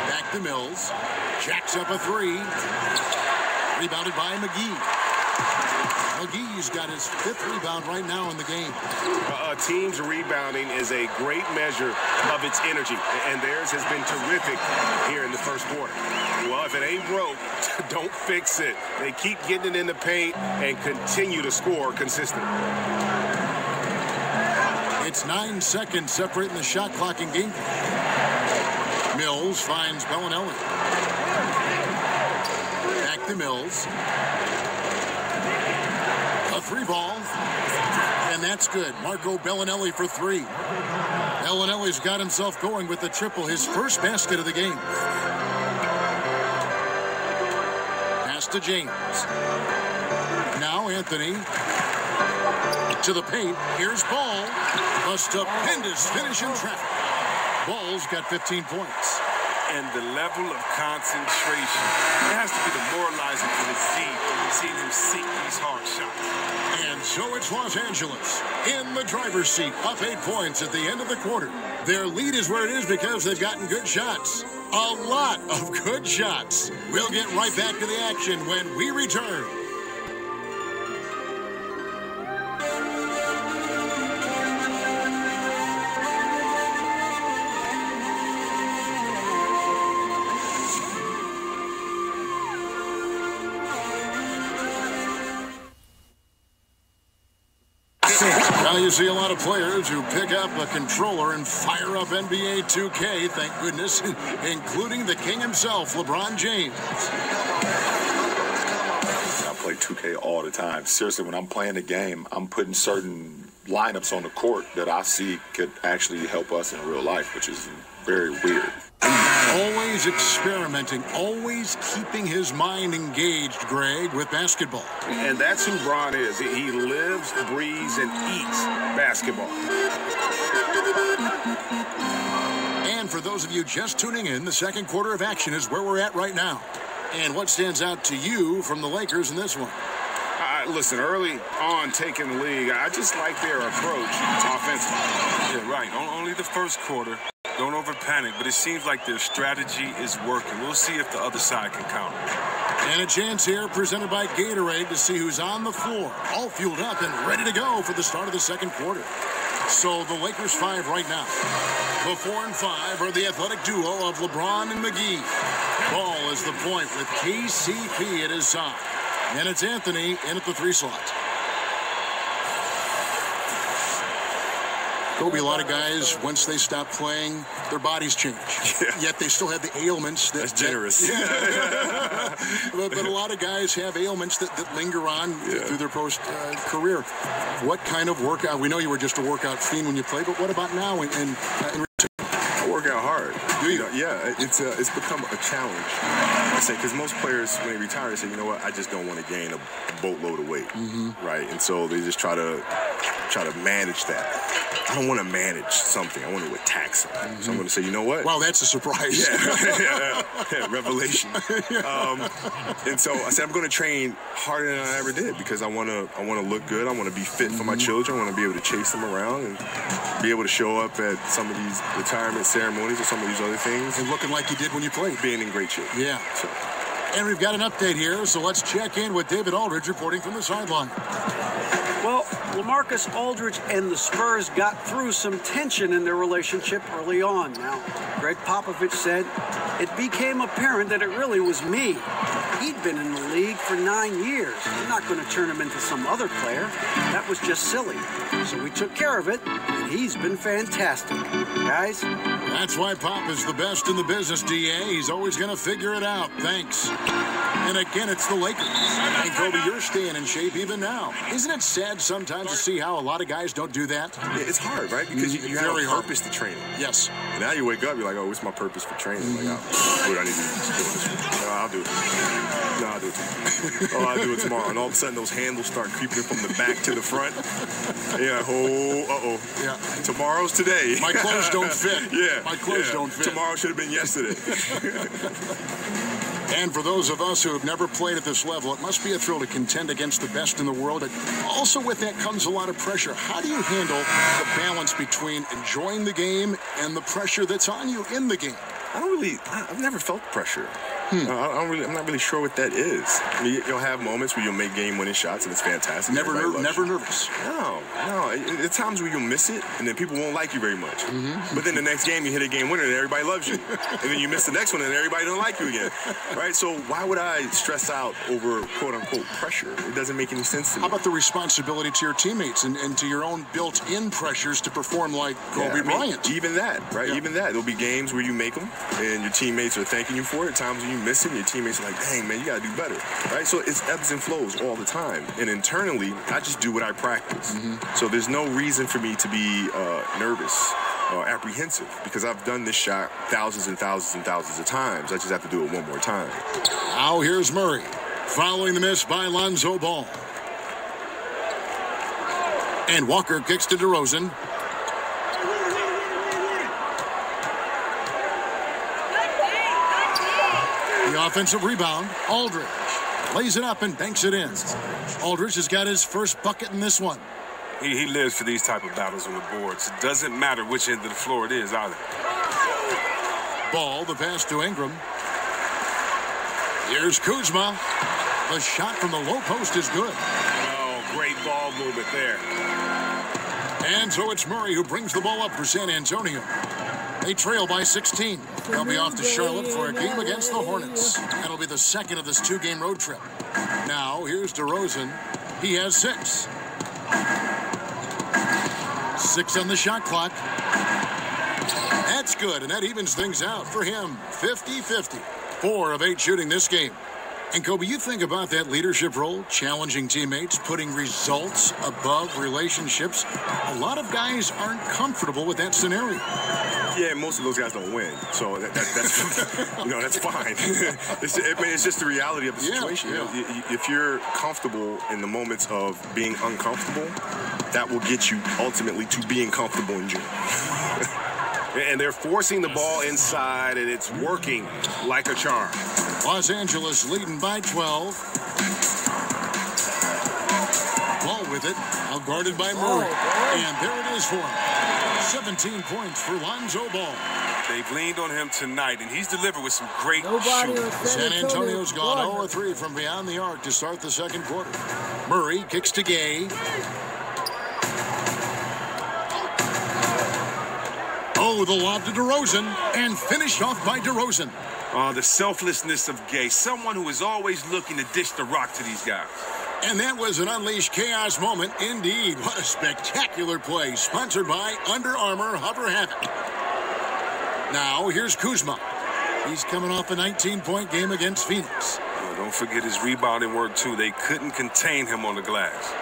Back to Mills. Jacks up a 3. Rebounded by McGee. McGee's got his 5th rebound right now in the game. A team's rebounding is a great measure of its energy, and theirs has been terrific here in the first quarter. Well, if it ain't broke, don't fix it. They keep getting it in the paint and continue to score consistently. It's 9 seconds separating the shot clock and game. Mills finds Bellinelli. Back to Mills. A 3 ball. And that's good. Marco Bellinelli for 3. Bellinelli's got himself going with the triple, his first basket of the game. Pass to James. Now Anthony. To the paint. Here's Ball. A stupendous finish in traffic. Ball's got 15 points. And the level of concentration, it has to be demoralizing for the team seeing him sink these hard shots. And so it's Los Angeles in the driver's seat, up 8 points at the end of the quarter. Their lead is where it is because they've gotten good shots. A lot of good shots. We'll get right back to the action when we return. Now you see a lot of players who pick up a controller and fire up NBA 2K, thank goodness, including the king himself, LeBron James. I play 2K all the time. Seriously, when I'm playing the game, I'm putting certain lineups on the court that I see could actually help us in real life, which is very weird. Always experimenting, always keeping his mind engaged, Greg, with basketball. And that's who Bron is. He lives, breathes, and eats basketball. And for those of you just tuning in, the second quarter of action is where we're at right now. And what stands out to you from the Lakers in this one? Listen, early on taking the league, I just like their approach offensively. Yeah, right. Only the first quarter. Don't over-panic, but it seems like their strategy is working. We'll see if the other side can counter. And a chance here presented by Gatorade to see who's on the floor, all fueled up and ready to go for the start of the second quarter. So the Lakers 5 right now. The 4 and 5 are the athletic duo of LeBron and McGee. Ball is the point with KCP at his side. And it's Anthony in at the 3 slot. Kobe, a lot of guys, once they stop playing, their bodies change. Yeah. Yet they still have the ailments. That's generous. but a lot of guys have ailments that linger on through their post-career. What kind of workout? We know you were just a workout fiend when you played, but what about now? I work out hard. Do you? Yeah, it's become a challenge. I say, because most players, when they retire, they say, you know what, I just don't want to gain a boatload of weight, right? And so they just try to try to manage that. I don't want to manage something. I want to attack something. So I'm going to say, you know what? Well, that's a surprise. Yeah, revelation. And so I said, I'm going to train harder than I ever did because I want to look good. I want to be fit for my children. I want to be able to chase them around and be able to show up at some of these retirement ceremonies or some of these other things. And looking like you did when you played. Being in great shape. Yeah. So. And we've got an update here, so let's check in with David Aldridge reporting from the sideline. Well, LaMarcus Aldridge and the Spurs got through some tension in their relationship early on. Now, Greg Popovich said it became apparent that it really was me. He'd been in the league for 9 years. I'm not going to turn him into some other player. That was just silly. So we took care of it, and he's been fantastic. Guys? That's why Pop is the best in the business, DA. He's always going to figure it out. Thanks. And again, it's the Lakers. And Kobe, you're staying in shape even now. Isn't it sad sometimes to see how a lot of guys don't do that? Yeah, it's hard, right? Because you have a purpose to training. Yes. And now you wake up, you're like, oh, what's my purpose for training? Like, what do I need to do? No, I'll do it. No, I'll do it tomorrow. Oh, I'll do it tomorrow. And all of a sudden, those handles start creeping from the back to the front. Yeah, uh-oh. Yeah. Tomorrow's today. My clothes don't fit. Yeah. My clothes don't fit. Tomorrow should have been yesterday. And for those of us who have never played at this level, it must be a thrill to contend against the best in the world. And also with that comes a lot of pressure. How do you handle the balance between enjoying the game and the pressure that's on you in the game? I've never felt pressure. I'm not really sure what that is. I mean, you'll have moments where you'll make game-winning shots, and it's fantastic. Never nervous. No. At times where you'll miss it, and then people won't like you very much. But then the next game, you hit a game winner, and everybody loves you. And then you miss the next one, and everybody don't like you again. Right? So why would I stress out over quote-unquote pressure? It doesn't make any sense to me. How about the responsibility to your teammates and to your own built-in pressures to perform like Kobe Bryant? Even that, right? Yeah. Even that. There'll be games where you make them, and your teammates are thanking you for it. At times when you miss it, your teammates are like, dang, man, you got to do better, right? So it's ebbs and flows all the time. And internally, I just do what I practice. So there's no reason for me to be nervous or apprehensive because I've done this shot thousands and thousands and thousands of times. I just have to do it one more time. Now here's Murray, following the miss by Lonzo Ball. And Walker kicks to DeRozan. The offensive rebound, Aldridge lays it up and banks it in. Aldridge has got his first bucket in this one. He lives for these type of battles on the boards. It doesn't matter which end of the floor it is either. Ball, the pass to Ingram. Here's Kuzma. The shot from the low post is good. Oh, great ball movement there. And so it's Murray who brings the ball up for San Antonio. They trail by 16. They'll be off to Charlotte for a game against the Hornets. That'll be the second of this two-game road trip. Now, here's DeRozan. He has 6. 6 on the shot clock. That's good, and that evens things out for him. 50-50. 4 of 8 shooting this game. And Kobe, you think about that leadership role, challenging teammates, putting results above relationships. A lot of guys aren't comfortable with that scenario. Yeah, most of those guys don't win, so that's that's fine. It's just the reality of the situation. Yeah. If you're comfortable in the moments of being uncomfortable, that will get you ultimately to being comfortable in gym. And they're forcing the ball inside, and it's working like a charm. Los Angeles leading by 12. Ball with it, now guarded by Murray. And there it is for him. 17 points for Lonzo Ball. They've leaned on him tonight, and he's delivered with some great shooting. San Antonio's gone 0-3 from beyond the arc to start the second quarter. Murray kicks to Gay. Oh, the lob to DeRozan, and finished off by DeRozan. Oh, the selflessness of Gay, someone who is always looking to dish the rock to these guys. And that was an unleashed chaos moment indeed. What a spectacular play, sponsored by Under Armour Hover Havoc. Now, here's Kuzma. He's coming off a 19-point game against Phoenix. Oh, don't forget his rebounding work, too. They couldn't contain him on the glass.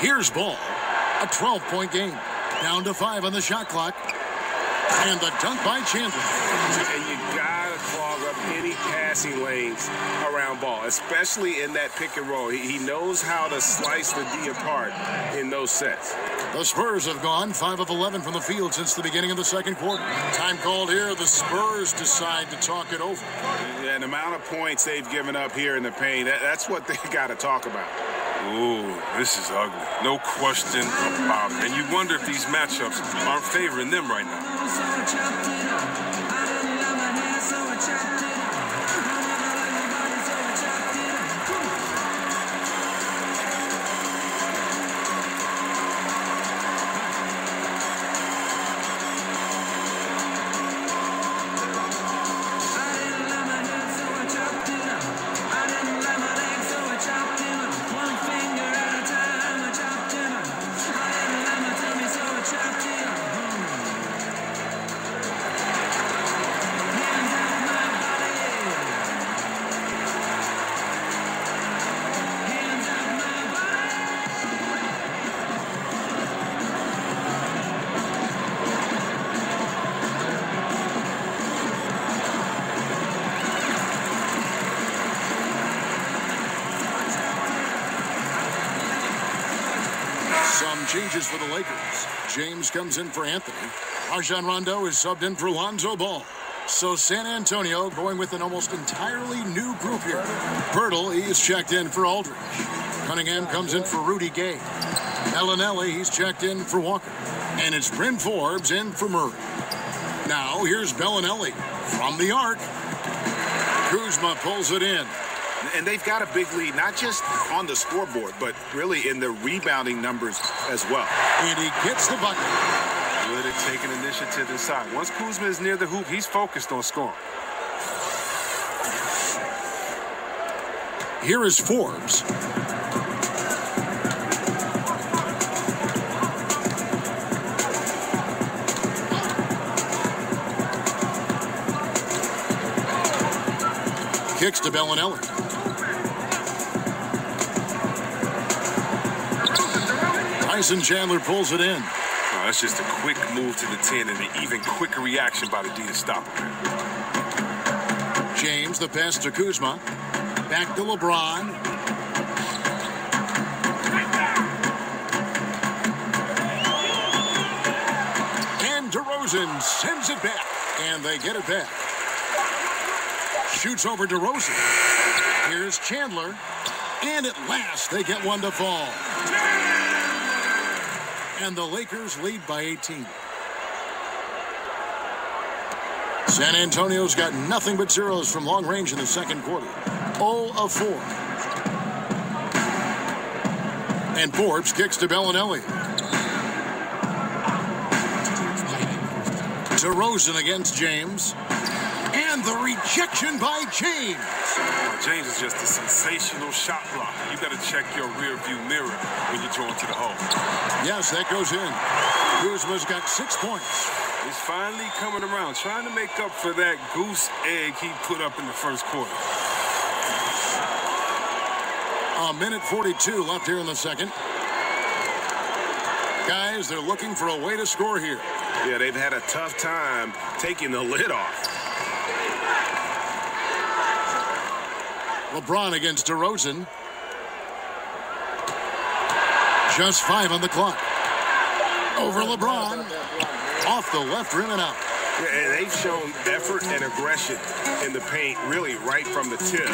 Here's Ball, a 12-point game. Down to 5 on the shot clock. And the dunk by Chandler. And you gotta clog up any passing lanes around ball, especially in that pick and roll. He knows how to slice the D apart in those sets. The Spurs have gone 5 of 11 from the field since the beginning of the second quarter. Time called here. The Spurs decide to talk it over. Yeah, the amount of points they've given up here in the paint, that's what they got to talk about. Ooh, this is ugly. No question about it. And you wonder if these matchups aren't favoring them right now. Changes for the Lakers. James comes in for Anthony. Rajon Rondo is subbed in for Lonzo Ball. So San Antonio going with an almost entirely new group here. Pirtle, he's checked in for Aldridge. Cunningham comes in for Rudy Gay. Bellinelli, he's checked in for Walker. And it's Bryn Forbes in for Murray. Now here's Bellinelli from the arc. Kuzma pulls it in. And they've got a big lead, not just on the scoreboard, but really in the rebounding numbers as well. And he gets the bucket. Good at taking initiative inside. Once Kuzma is near the hoop, he's focused on scoring. Here is Forbes. Kicks to Bellinelli. Tyson Chandler pulls it in. Oh, that's just a quick move to the 10 and an even quicker reaction by the D to stop him. James, the pass to Kuzma. Back to LeBron. And DeRozan sends it back. And they get it back. Shoots over DeRozan. Here's Chandler. And at last, they get one to fall. And the Lakers lead by 18. San Antonio's got nothing but zeros from long range in the second quarter. 0 of 4. And Forbes kicks to Bellinelli. DeRozan against James. And the rejection by James. James is just a sensational shot blocker. You got to check your rear view mirror when you draw into the hole. Yes, that goes in. Kuzma's got 6 points. He's finally coming around, trying to make up for that goose egg he put up in the first quarter. A minute 42 left here in the second. Guys, they're looking for a way to score here. Yeah, they've had a tough time taking the lid off. LeBron against DeRozan. Just 5 on the clock. Over LeBron. Off the left rim and out. Yeah, and they've shown effort and aggression in the paint, really right from the tip.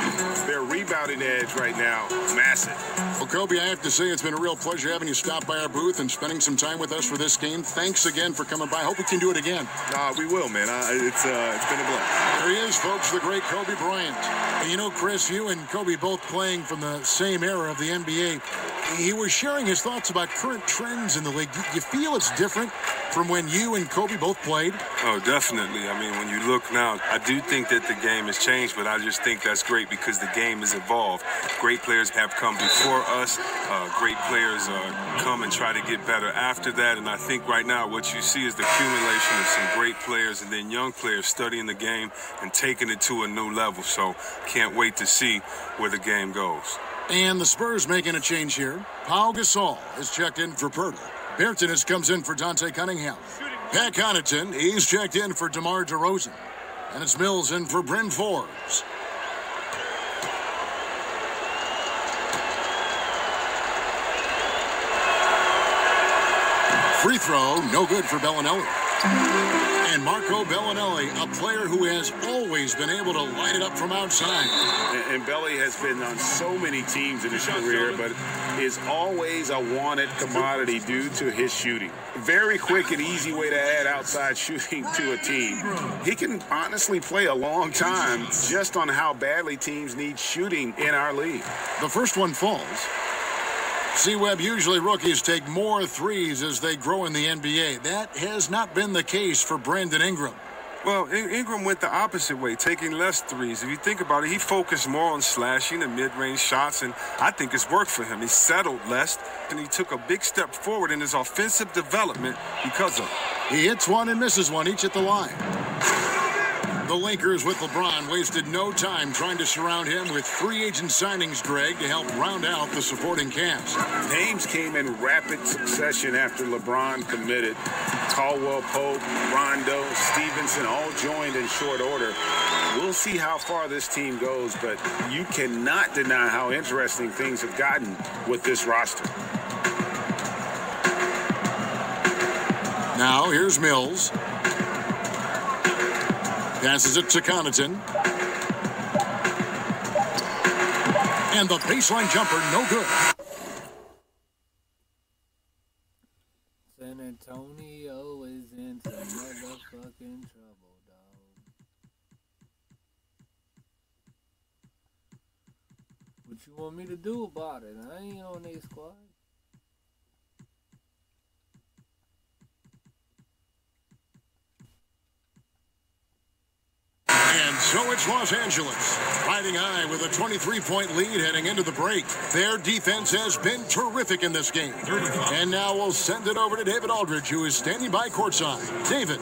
Their rebounding edge right now, massive. Well, Kobe, I have to say it's been a real pleasure having you stop by our booth and spending some time with us for this game. Thanks again for coming by. Hope we can do it again. We will, man. It's been a blast. There he is, folks, the great Kobe Bryant. And you know, Chris, you and Kobe both playing from the same era of the NBA. He was sharing his thoughts about current trends in the league. You feel it's different from when you and Kobe both played? Oh, definitely. I mean, when you look now, I do think that the game has changed, but I just think that's great because the game has evolved. Great players have come before us. Great players come and try to get better after that. And I think right now what you see is the accumulation of some great players and then young players studying the game and taking it to a new level. So can't wait to see where the game goes. And the Spurs making a change here. Pau Gasol is checked in for Pirtle. Bertans comes in for Dante Cunningham. Pat Connaughton, he's checked in for DeMar DeRozan. And it's Mills in for Bryn Forbes. Free throw, no good for Bellinelli. And Marco Bellinelli, a player who has always been able to light it up from outside. And Belly has been on so many teams in his career, but is always a wanted commodity due to his shooting. Very quick and easy way to add outside shooting to a team. He can honestly play a long time just on how badly teams need shooting in our league. The first one falls. C-Webb, usually rookies take more threes as they grow in the NBA. That has not been the case for Brandon Ingram. Well, Ingram went the opposite way, taking less threes. If you think about it, he focused more on slashing and mid-range shots, and I think it's worked for him. He settled less, and he took a big step forward in his offensive development because of it. He hits one and misses one, each at the line. The Lakers with LeBron wasted no time trying to surround him with free agent signings, Greg, to help round out the supporting cast. Names came in rapid succession after LeBron committed. Caldwell Pope, Rondo, Stevenson all joined in short order. We'll see how far this team goes, but you cannot deny how interesting things have gotten with this roster. Now here's Mills. Passes it to Connaughton. And the baseline jumper, no good. San Antonio is in some motherfucking trouble, dog. What you want me to do about it? I ain't on their squad. And so it's Los Angeles, riding high with a 23-point lead heading into the break. Their defense has been terrific in this game. And now we'll send it over to David Aldridge, who is standing by courtside. David.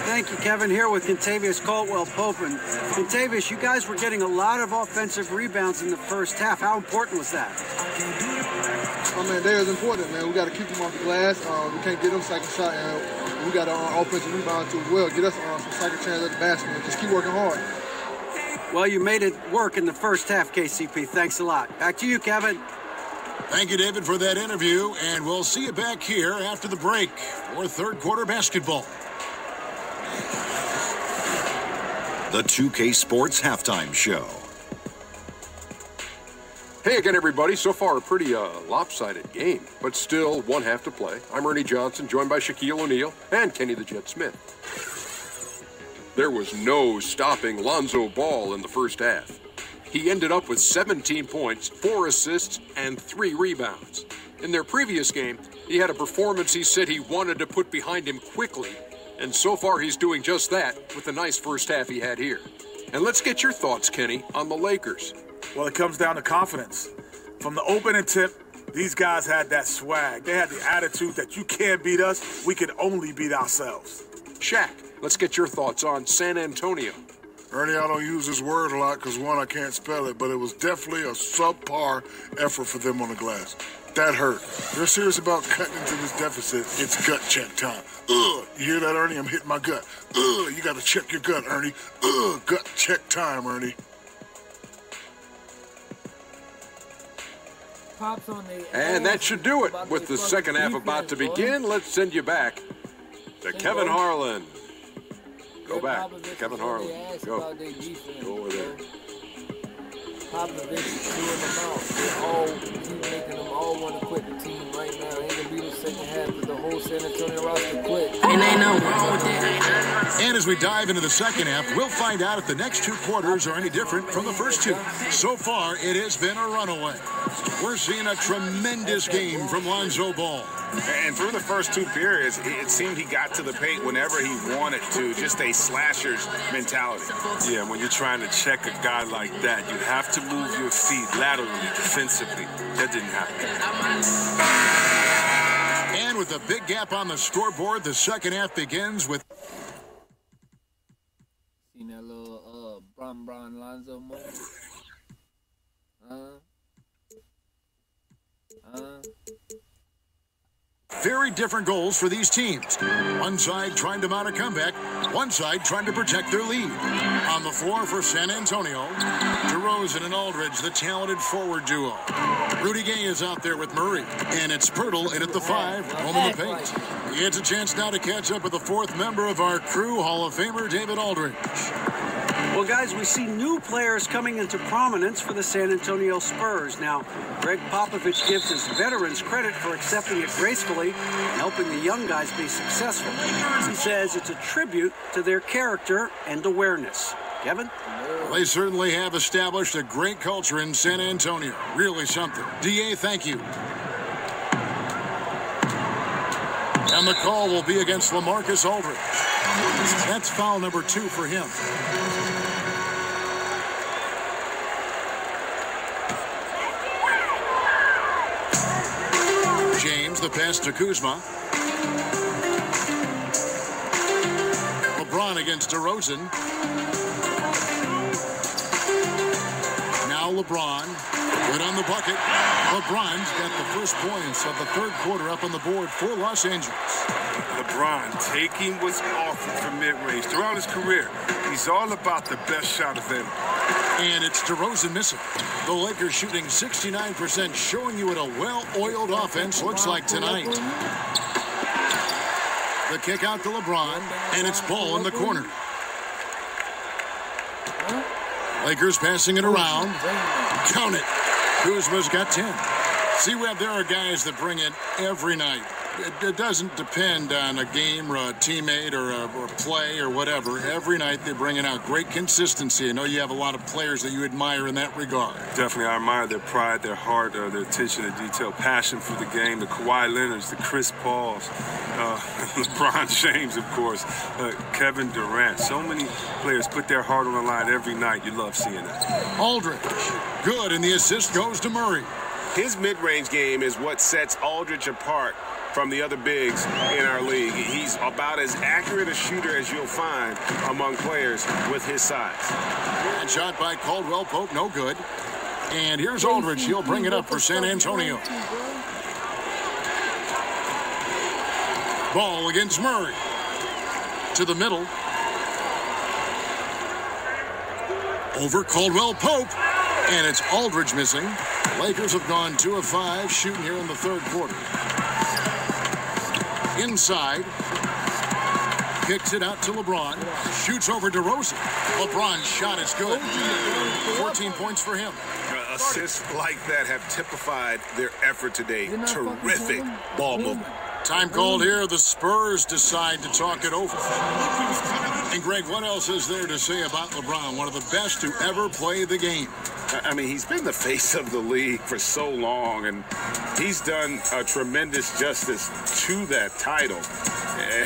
Thank you, Kevin. Here with Contavious Caldwell-Pope. And Contavious, you guys were getting a lot of offensive rebounds in the first half. How important was that? Oh, man, that is important, man. We got to keep them off the glass. We can't get them second shot, and we got to offensive rebound too as well. Get us some second chance at the basket and just keep working hard. Well, you made it work in the first half, KCP. Thanks a lot. Back to you, Kevin. Thank you, David, for that interview, and we'll see you back here after the break for third quarter basketball. The 2K Sports Halftime Show. Hey again, everybody. So far, a pretty lopsided game, but still one half to play. I'm Ernie Johnson, joined by Shaquille O'Neal and Kenny the Jet Smith. There was no stopping Lonzo Ball in the first half. He ended up with 17 points, 4 assists, and 3 rebounds. In their previous game, he had a performance he said he wanted to put behind him quickly, and so far he's doing just that with the nice first half he had here. And let's get your thoughts, Kenny, on the Lakers. Well, it comes down to confidence. From the opening tip, these guys had that swag. They had the attitude that you can't beat us, we can only beat ourselves. Shaq, let's get your thoughts on San Antonio. Ernie, I don't use this word a lot because, one, I can't spell it, but it was definitely a subpar effort for them on the glass. That hurt. They're serious about cutting into this deficit. It's gut check time. Ugh, you hear that, Ernie? I'm hitting my gut. Ugh, you got to check your gut, Ernie. Ugh, gut check time, Ernie. And that should do it. With the second half about to begin, let's send you back to Kevin Harlan. Go back, Kevin Harlan. Go. Go over there. Popovich is doing them out. They're all making them all want to quit the team right now. Ain't gonna be the second half of the whole San Antonio roster quit. And ain't no wrong with that. And as we dive into the second half, we'll find out if the next 2 quarters are any different from the first 2. So far, it has been a runaway. We're seeing a tremendous game from Lonzo Ball. And through the first 2 periods, it seemed he got to the paint whenever he wanted to, just a slasher's mentality. Yeah, when you're trying to check a guy like that, you have to move your feet laterally, defensively. That didn't happen. And with a big gap on the scoreboard, the second half begins with... Seen that little Bron Lonzo moment? Very different goals for these teams. One side trying to mount a comeback, one side trying to protect their lead. On the floor for San Antonio, DeRozan and Aldridge, the talented forward duo. Rudy Gay is out there with Murray, and it's Pirtle in at the 5, home in the paint. He gets a chance now to catch up with the fourth member of our crew, Hall of Famer David Aldridge. Well, guys, we see new players coming into prominence for the San Antonio Spurs. Now, Greg Popovich gives his veterans credit for accepting it gracefully and helping the young guys be successful. He says it's a tribute to their character and awareness. Kevin? They certainly have established a great culture in San Antonio. Really something. DA, thank you. And the call will be against LaMarcus Aldridge. That's foul number 2 for him. James, the pass to Kuzma. LeBron against DeRozan. Now LeBron, good on the bucket. LeBron's got the first points of the third quarter up on the board for Los Angeles. LeBron taking what's offered from mid-range throughout his career. He's all about the best shot available. And it's DeRozan missing. The Lakers shooting 69%, showing you what a well-oiled offense looks like tonight. The kick out to LeBron, and it's ball in the corner. Lakers passing it around. Count it. Kuzma's got 10. See, Webb, there are guys that bring it every night. It doesn't depend on a game or a teammate or a play or whatever. Every night they bring it out. Great consistency. I know you have a lot of players that you admire in that regard. Definitely, I admire their pride, their heart, their attention to detail, passion for the game. The Kawhi Leonards, the Chris Pauls, LeBron James, of course, Kevin Durant. So many players put their heart on the line every night. You love seeing that. Aldridge, good, and the assist goes to Murray. His mid-range game is what sets Aldridge apart from the other bigs in our league. He's about as accurate a shooter as you'll find among players with his size. And shot by Caldwell Pope, no good. And here's Aldridge. He'll bring it up for San Antonio. Ball against Murray. To the middle. Over Caldwell Pope. And it's Aldridge missing. Lakers have gone 2 of 5 shooting here in the third quarter. Inside. Kicks it out to LeBron. Shoots over DeRozan. LeBron's shot is good. 14 points for him. Assists like that have typified their effort today. Terrific ball movement. Time called here. The Spurs decide to talk it over. And Greg, what else is there to say about LeBron? One of the best to ever play the game. I mean, he's been the face of the league for so long, and he's done a tremendous justice to that title.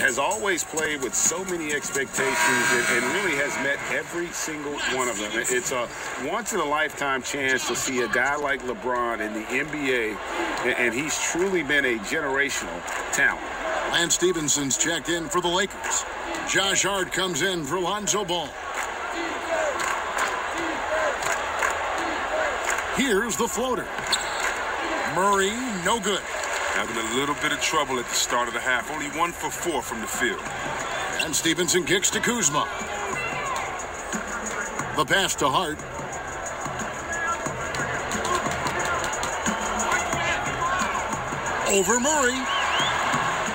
Has always played with so many expectations and really has met every single one of them. It's a once-in-a-lifetime chance to see a guy like LeBron in the NBA, and he's truly been a generational talent. Lance Stephenson's checked in for the Lakers. Josh Hart comes in for Lonzo Ball. Here's the floater. Murray, no good. Having a little bit of trouble at the start of the half. Only 1 for 4 from the field. And Stephenson kicks to Kuzma. The pass to Hart. Over Murray.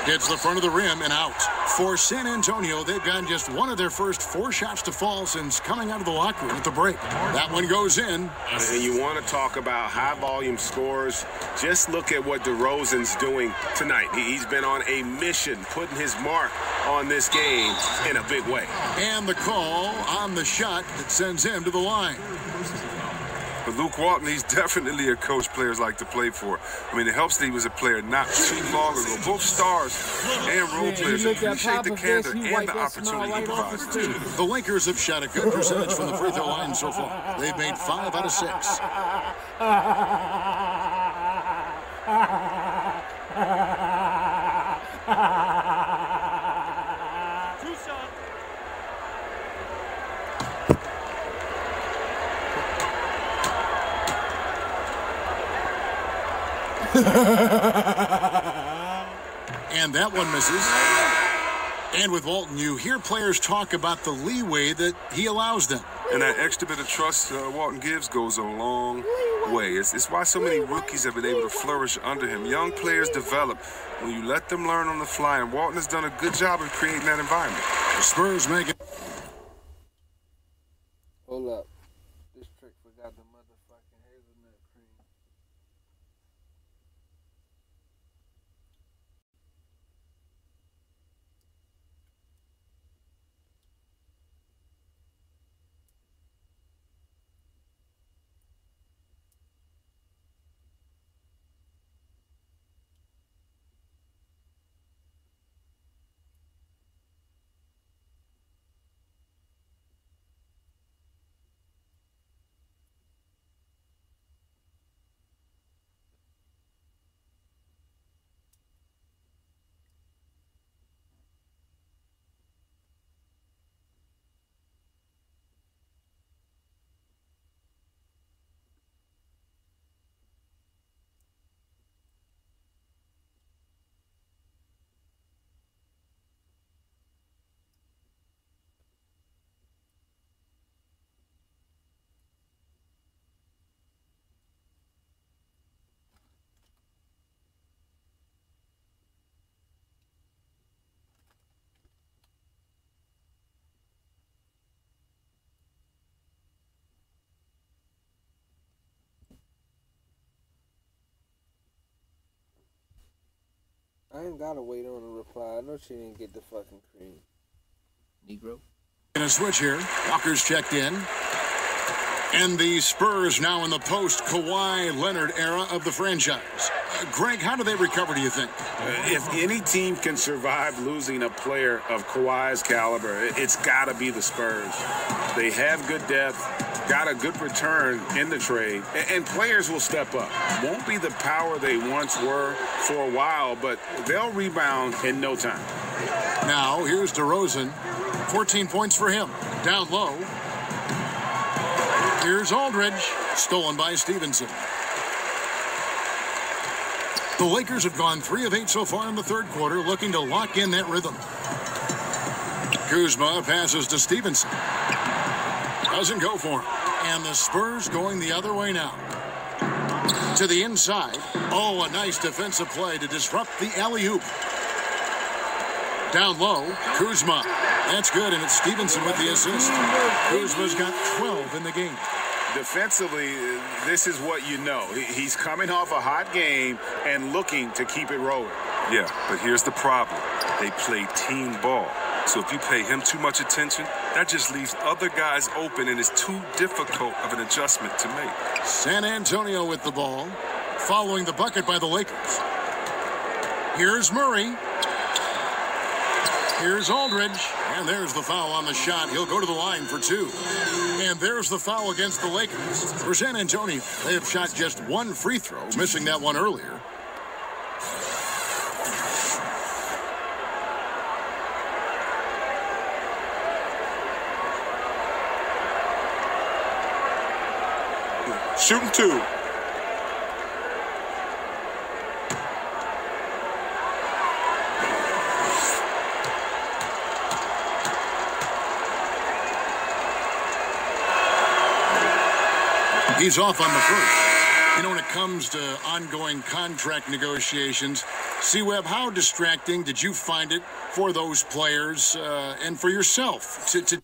Hits the front of the rim and out. For San Antonio, they've gotten just one of their first 4 shots to fall since coming out of the locker room at the break. That one goes in. And you want to talk about high-volume scores, just look at what DeRozan's doing tonight. He's been on a mission, putting his mark on this game in a big way. And the call on the shot that sends him to the line. But Luke Walton, he's definitely a coach players like to play for. I mean, it helps that he was a player not too long ago. Both stars and role players appreciate the candor and the opportunity he provides too. The Lakers have shot a good percentage from the free throw line so far. They've made 5 out of 6. And that one misses. And with Walton, you hear players talk about the leeway that he allows them. And that extra bit of trust Walton gives goes a long way. It's why so many rookies have been able to flourish under him. Young players develop when you let them learn on the fly, and Walton has done a good job of creating that environment. The Spurs make it. Hold up. This trick forgot the motherfucking hazelnut cream. I ain't gotta wait on a reply. I know she didn't get the fucking cream. Negro. Gonna switch here. Walker's checked in. And the Spurs now in the post-Kawhi Leonard era of the franchise. Greg, how do they recover, do you think? If any team can survive losing a player of Kawhi's caliber, it's got to be the Spurs. They have good depth, got a good return in the trade, and players will step up. Won't be the power they once were for a while, but they'll rebound in no time. Now, here's DeRozan. 14 points for him. Down low. Here's Aldridge. Stolen by Stevenson. The Lakers have gone 3 of 8 so far in the third quarter, looking to lock in that rhythm. Kuzma passes to Stevenson. Doesn't go for him. And the Spurs going the other way now. To the inside. Oh, a nice defensive play to disrupt the alley-oop. Down low, Kuzma. That's good, and it's Stevenson with the assist. Kuzma's got 12 in the game. Defensively, this is what you know. He's coming off a hot game and looking to keep it rolling. Yeah, but here's the problem. They play team ball. So if you pay him too much attention, that just leaves other guys open, and it's too difficult of an adjustment to make. San Antonio with the ball, following the bucket by the Lakers. Here's Murray. Here's Aldridge. And there's the foul on the shot. He'll go to the line for 2. And there's the foul against the Lakers. For San Antonio, they have shot just 1 free throw, missing that one earlier. Shooting 2. He's off on the first. You know, when it comes to ongoing contract negotiations, C-Web, how distracting did you find it for those players and for yourself to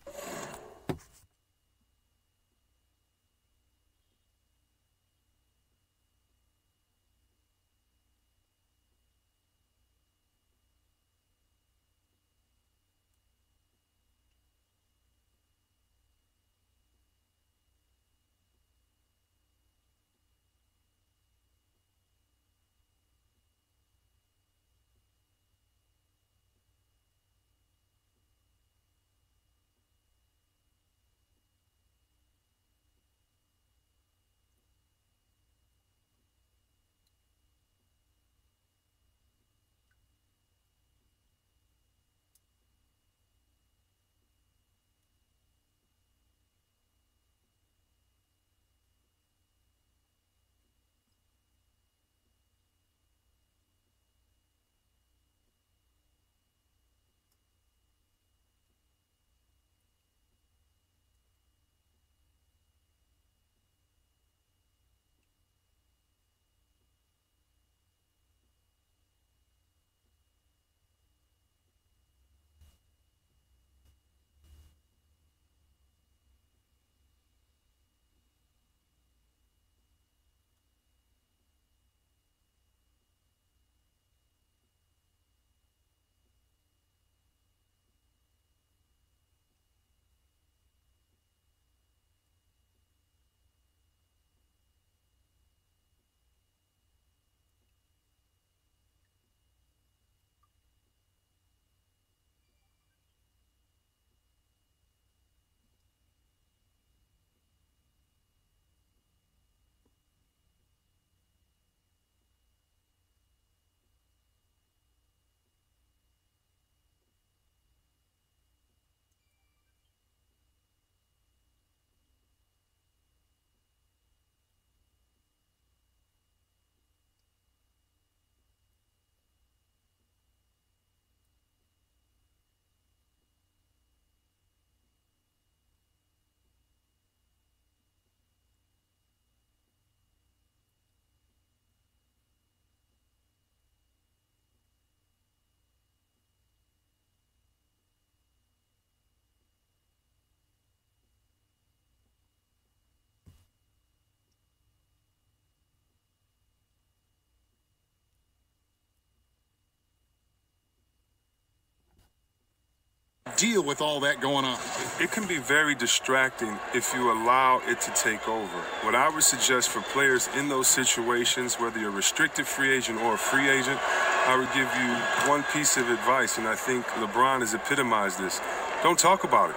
deal with all that going on? It can be very distracting if you allow it to take over. What I would suggest for players in those situations, whether you're a restricted free agent or a free agent, I would give you one piece of advice, and I think LeBron has epitomized this. Don't talk about it.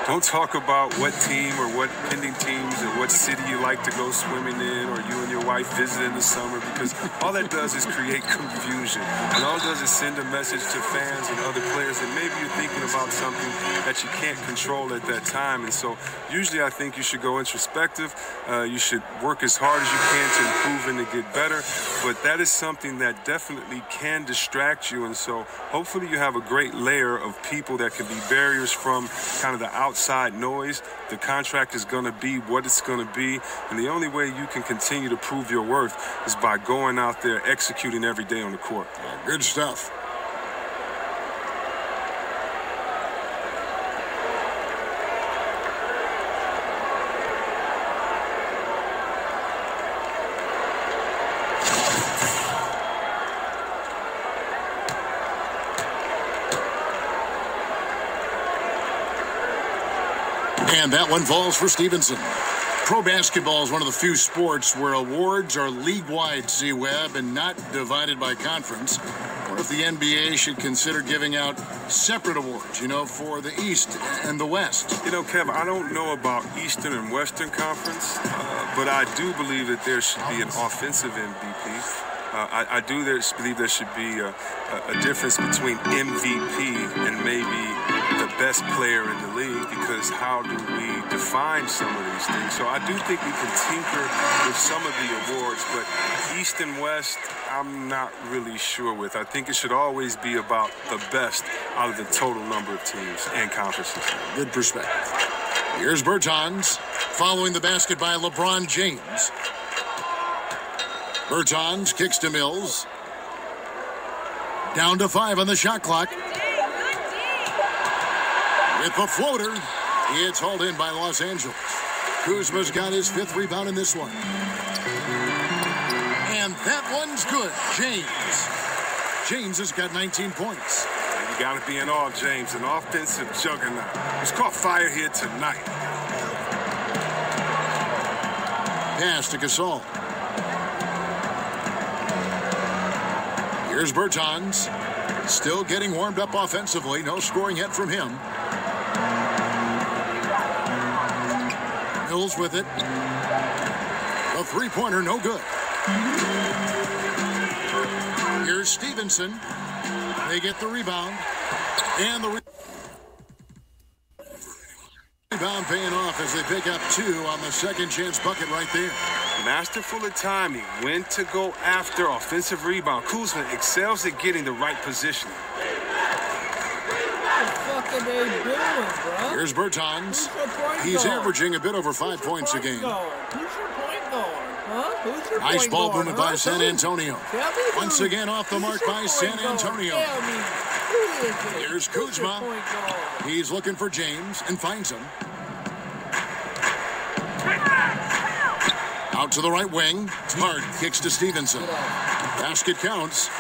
Don't talk about what team or what pending teams or what city you like to go swimming in or you and your wife visit in the summer, because all that does is create confusion. And all it does is send a message to fans and other players that maybe you're thinking about something that you can't control at that time. And so usually I think you should go introspective. You should work as hard as you can to improve and to get better. But that is something that definitely can distract you. And so hopefully you have a great layer of people that can be barriers from kind of the outside noise. The contract is going to be what it's going to be, and the only way you can continue to prove your worth is by going out there executing every day on the court. Good stuff. And that one falls for Stevenson. Pro basketball is one of the few sports where awards are league-wide, C-Web, and not divided by conference. What if the NBA should consider giving out separate awards, you know, for the East and the West? You know, Kev, I don't know about Eastern and Western Conference, but I do believe that there should be an offensive MVP. I do believe there should be a difference between MVP and maybe the best player in the league, because how do we define some of these things? So I do think we can tinker with some of the awards, but East and West, I'm not really sure with. I think it should always be about the best out of the total number of teams and conferences. Good perspective. Here's Bertans following the basket by LeBron James. Bertans kicks to Mills. Down to 5 on the shot clock. With the floater, it's hauled in by Los Angeles. Kuzma's got his 5th rebound in this one. And that one's good. James has got 19 points. You got to be in awe, James, an offensive juggernaut. He's caught fire here tonight. Pass to Gasol. Here's Bertans. Still getting warmed up offensively. No scoring yet from him. Mills with it. A three-pointer, no good. Here's Stevenson. They get the rebound. And the rebound paying off as they pick up 2 on the second chance bucket right there. Masterful of timing. When to go after offensive rebound. Kuzma excels at getting the right position. What are they doing, bro? Here's Bertans. He's averaging a bit over 5 points a game. Who's your point guard? Huh? Who's your Nice point ball guard, movement by San Antonio. Once again off the mark by San Antonio. Here's Kuzma. He's looking for James and finds him. Out to the right wing. Hard kicks to Stevenson. Basket counts.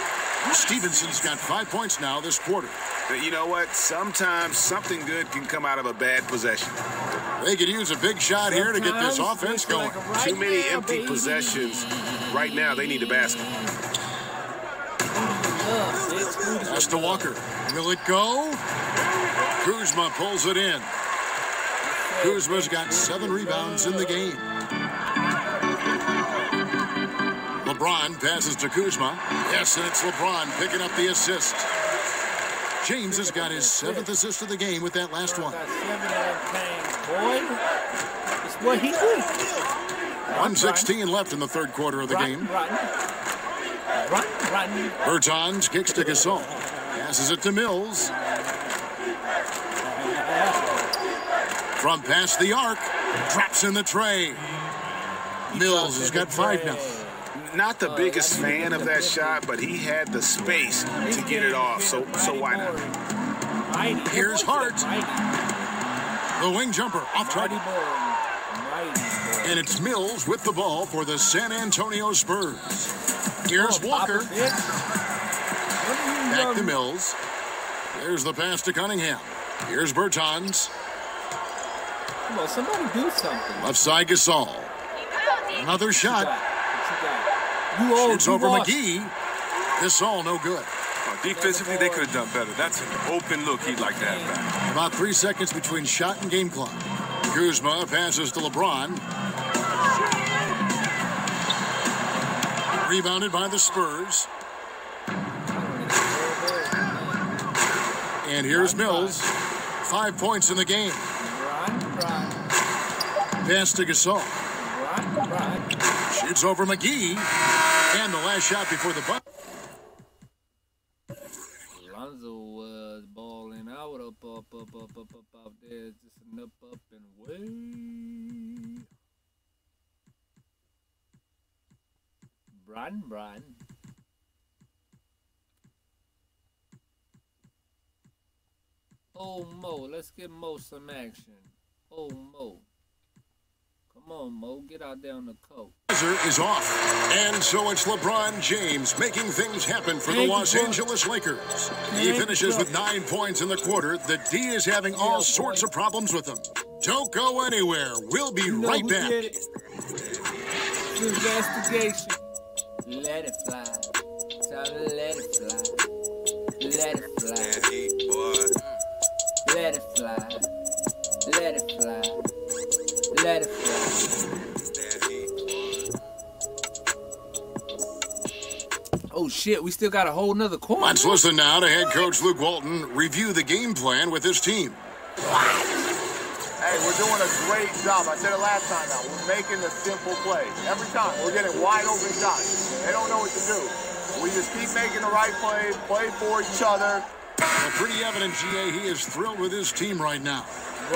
Stevenson's got 5 points now this quarter. But you know what? Sometimes something good can come out of a bad possession. They could use a big shot here to get this offense going. Too many empty possessions. Right now, they need a basket. Pass to Walker. Will it go? Kuzma pulls it in. Kuzma's got 7 rebounds in the game. LeBron passes to Kuzma. Yes, and it's LeBron picking up the assist. James has got his 7th assist of the game with that last one. It's what he did. 1:16 left in the third quarter of the game. Bertans kicks to Gasol. Passes it to Mills. From past the arc. Drops in the tray. Mills has got 5 now. Not the biggest fan of that shot, but he had the space to get it off, so why not? Here's Hart. The wing jumper off target. And it's Mills with the ball for the San Antonio Spurs. Here's Walker. Back to Mills. There's the pass to Cunningham. Here's Bertans. Come on, somebody do something. Left side Gasol. Another shot. You Shoots over McGee. Gasol, no good. Defensively, they could have done better. That's an open look he'd like to have back. About 3 seconds between shot and game clock. Kuzma passes to LeBron. Rebounded by the Spurs. And here's Mills. 5 points in the game. Pass to Gasol. Shoots over McGee. And the last shot before the bucket. Lonzo was balling out up there. Just an up and way. Brian. Oh, Mo, let's get Mo some action. Oh, Mo. Come on, Mo, get out there on the court. Is off, and so it's LeBron James making things happen for the Los Angeles Lakers. He finishes with 9 points in the quarter. The D is having all sorts of problems with him. Don't go anywhere. We'll be right back. Investigation. Let it fly. Time to let it fly. Let it fly. Let it fly. Let it fly. Let it fly. Oh shit, we still got a whole nother quarter. Let's listen now to head coach Luke Walton review the game plan with his team. Hey, we're doing a great job. I said it last time now. We're making the simple plays. Every time we're getting wide open shots. They don't know what to do. We just keep making the right plays, play for each other. Well, pretty evident, GA, he is thrilled with his team right now.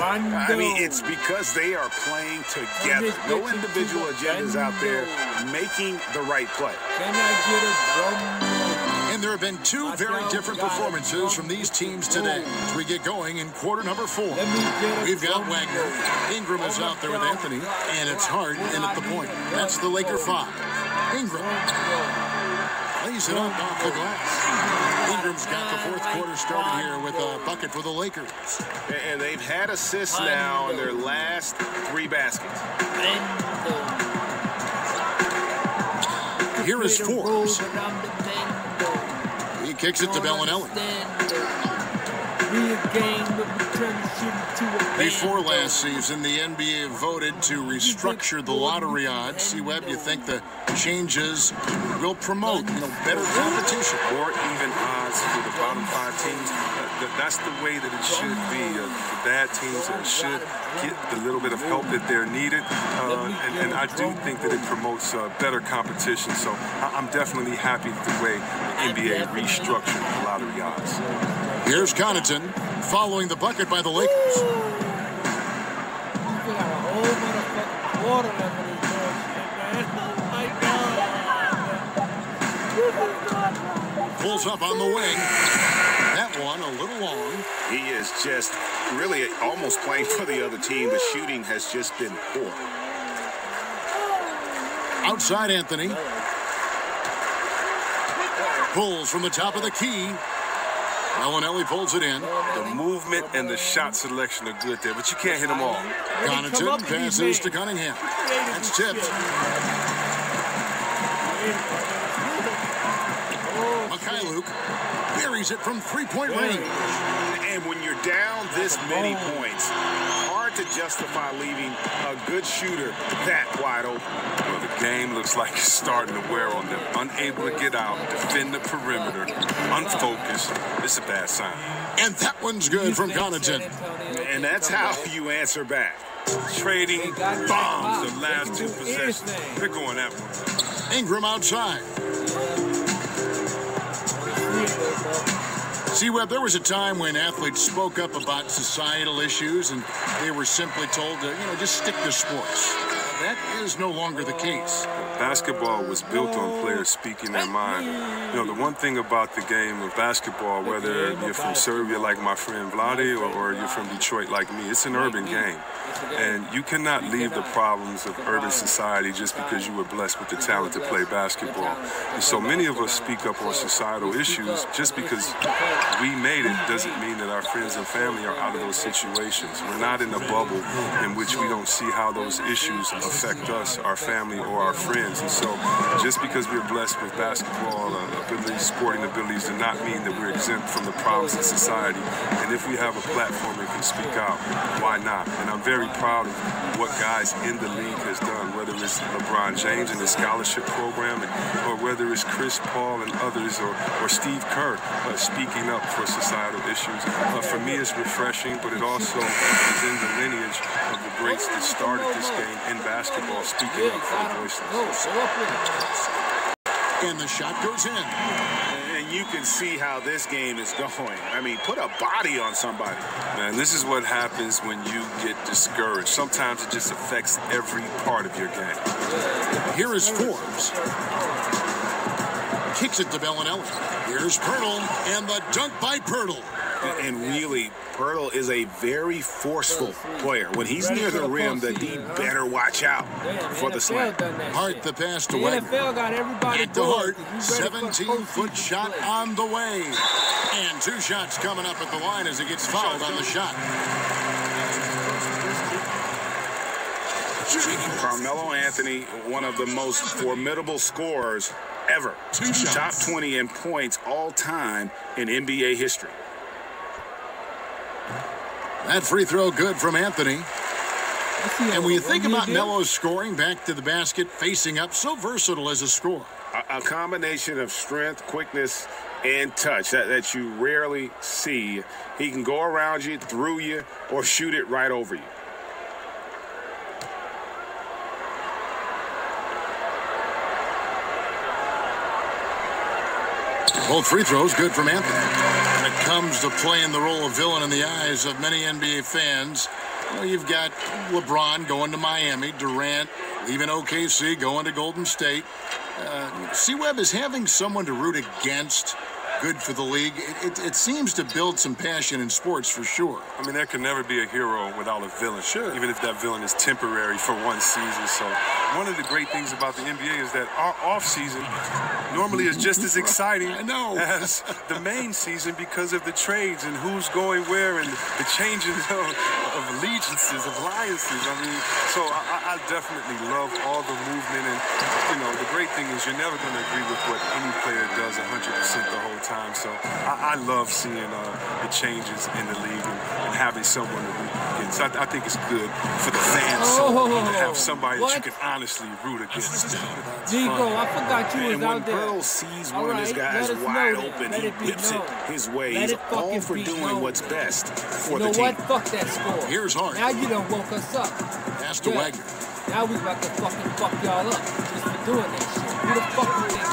I mean, it's because they are playing together. No individual agendas out there making the right play. Can I get a drum? And there have been two very different performances from these teams today as we get going in quarter number 4. We've got Wagner. Ingram is out there with Anthony, and it's Hart in at the point. That's the Laker 5. Ingram lays it up off the glass. Ingram's got the fourth quarter started here with a bucket for the Lakers. And they've had assists now in their last 3 baskets. Here is Forbes. He kicks it to Bellinelli. Before last season, the NBA voted to restructure the lottery odds. See, Webb, you think the changes will promote, better competition? Or even odds for the bottom 5 teams. That's the way that it should be. The bad teams should get the little bit of help that they're needed. And I do think that it promotes better competition. So I'm definitely happy with the way the NBA restructured the lottery odds. Here's Connaughton following the bucket by the Lakers. Pulls up on the wing. That one a little long. He is just really almost playing for the other team. The shooting has just been poor. Outside Anthony. Pulls from the top of the key. Bellinelli pulls it in. The movement and the shot selection are good there, but you can't hit them all. Connaughton passes to Cunningham. That's tipped. Luke buries it from 3-point range. And when you're down this many points, hard to justify leaving a good shooter that wide open. Well, the game looks like it's starting to wear on them. Unable to get out, defend the perimeter, unfocused. It's a bad sign. And that one's good from Connaughton. And that's how you answer back. Trading bombs the last 2 possessions. They're going that one. Ingram outside. See, Webb, there was a time when athletes spoke up about societal issues and they were simply told to, just stick to sports. that is no longer the case. Basketball was built on players speaking their mind. You know, the one thing about the game of basketball, whether you're from Serbia like my friend Vlade or you're from Detroit like me, it's an urban game. And you cannot leave the problems of urban society just because you were blessed with the talent to play basketball. And so many of us speak up on societal issues. Just because we made it doesn't mean that our friends and family are out of those situations. We're not in a bubble in which we don't see how those issues affect us, our family, or our friends. And so just because we're blessed with basketball abilities, sporting abilities, does not mean that we're exempt from the problems of society. And if we have a platform and can speak out, why not? And I'm very proud of what guys in the league has done, whether it's LeBron James and his scholarship program, or whether it's Chris Paul and others, or Steve Kerr speaking up for societal issues. For me, it's refreshing, but it also is in the lineage of the greats that started this game in basketball, speaking up for the voiceless. And the shot goes in. And you can see how this game is going. I mean, put a body on somebody. Man, this is what happens when you get discouraged. Sometimes it just affects every part of your game. Here is Forbes. Kicks it to Bellinelli. Here's Pirtle, and the dunk by Pirtle. And really, Pirtle is a very forceful player. When he's near the rim, the D better watch out for the slam. Hart the pass to Wagner. Back to Hart. 17-foot shot on the way. And 2 shots coming up at the line as he gets fouled on the shot. Carmelo Anthony, one of the most formidable scorers ever. Top 20 in points all time in NBA history. That free throw good from Anthony. And when you think about Melo's scoring back to the basket, facing up, so versatile as a scorer. A combination of strength, quickness, and touch that you rarely see. He can go around you, through you, or shoot it right over you. Both free throws good from Anthony. When it comes to playing the role of villain in the eyes of many NBA fans, well, you've got LeBron going to Miami, Durant leaving OKC, going to Golden State. C-Webb is having someone to root against. Good for the league. It seems to build some passion in sports for sure. I mean, there can never be a hero without a villain. Sure. Even if that villain is temporary for one season. So one of the great things about the NBA is that our off season normally is just as exciting as the main season because of the trades and who's going where and the changes of allegiances, of alliances. I mean, so I definitely love all the movement. And, you know, the great thing is you're never going to agree with what any player does 100% the whole time. So I love seeing the changes in the league and having someone to root against. I think it's good for the fans to have somebody that you can honestly root against. Diego, I forgot you was out there. And when Pirtle sees one of his guys wide open, he whips it his way. He's all for doing what's best for the team. You know what? Fuck that score. Here's Hart. Now you done woke us up. Pass to Wagner. Now we about to fucking fuck y'all up just for doing that shit. Who the fuck you think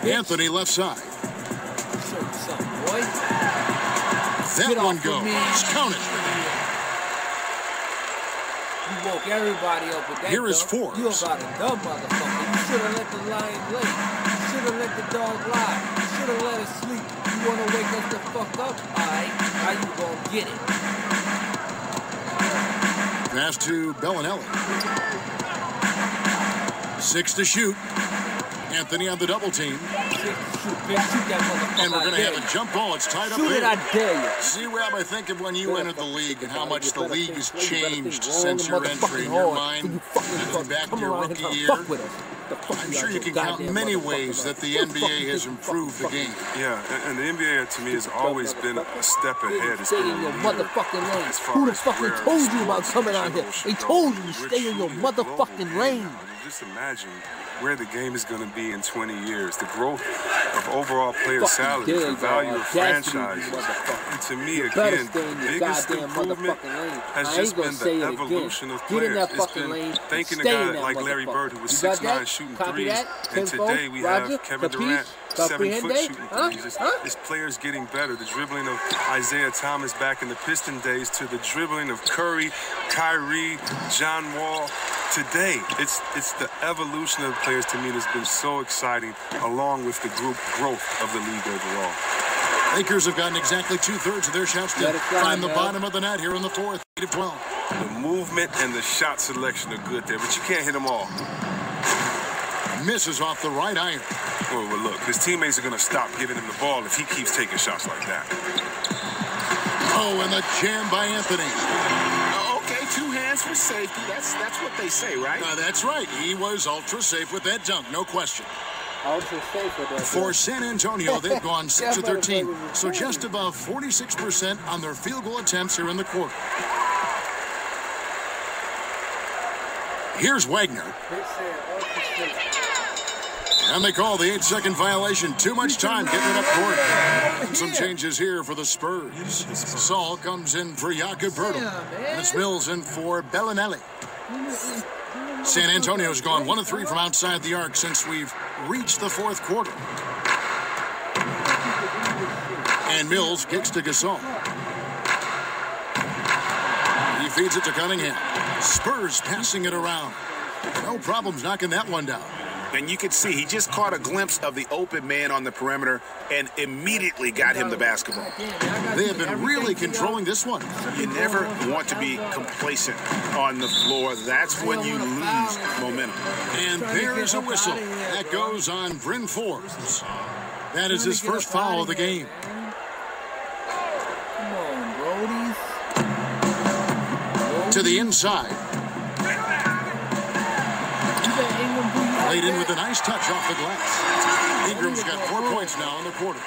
you are? Anthony left side. Show you something, boy. That one goes. Count it. You woke everybody up with that. Here is Forbes. You about a dumb motherfucker. You should have let the lion lay. You should have let the dog lie. You should have let us sleep. You want to wake us the fuck up? Alright, how you gonna get it? Pass to Bellinelli. 6 to shoot. Anthony on the double team. And we're going to have a jump ball. It's tied up there. Shoot it, I dare you. C-Webb, I think of when you entered the league and how much the league has changed since your entry in your mind. Back to your rookie year. I'm sure you can count many ways that the NBA has improved the game. Yeah, and the NBA to me has always been a step ahead. It's Stay in your motherfucking lane. Who the fucking told you about coming out here? They told you to stay in your motherfucking lane. Just imagine where the game is going to be in 20 years. The growth of overall player salaries, the value of franchises. And to me, again, the biggest improvement has just been the evolution of players. It's been thanking a guy like Larry Bird, who was 6'9", shooting threes, and today we have Kevin Durant, 7-foot shooting threes. It's players getting better. The dribbling of Isaiah Thomas back in the Piston days to the dribbling of Curry, Kyrie, John Wall, today, it's the evolution of the players to me that's been so exciting, along with the group growth of the league overall. Lakers have gotten exactly 2/3 of their shots to find the bottom of the net here in the fourth. 8-12. The movement and the shot selection are good there, but you can't hit them all. Misses off the right iron. Well, look, his teammates are going to stop giving him the ball if he keeps taking shots like that. Oh, and the jam by Anthony. Okay, 2 hands for safety. That's what they say, right? That's right. He was ultra safe with that dunk, no question. Ultra safe with that. For San Antonio, they've gone 6 of 13, so just above 46% on their field goal attempts here in the quarter. Here's Wagner. And they call the 8-second violation. Too much time getting it up court. And some changes here for the Spurs. Saul comes in for Jakob Bertel. And it's Mills in for Bellinelli. San Antonio's gone 1 of 3 from outside the arc since we've reached the fourth quarter. And Mills kicks to Gasol. He feeds it to Cunningham. Spurs passing it around. No problems knocking that one down. And you could see he just caught a glimpse of the open man on the perimeter and immediately got him the basketball. They have been really controlling this one. You never want to be complacent on the floor. That's when you lose momentum. And there is a whistle. That goes on Bryn Forbes. That is his first foul of the game. Come on, Brody. To the inside. Played in with a nice touch off the glass. Ingram's got 4 points now in the quarter.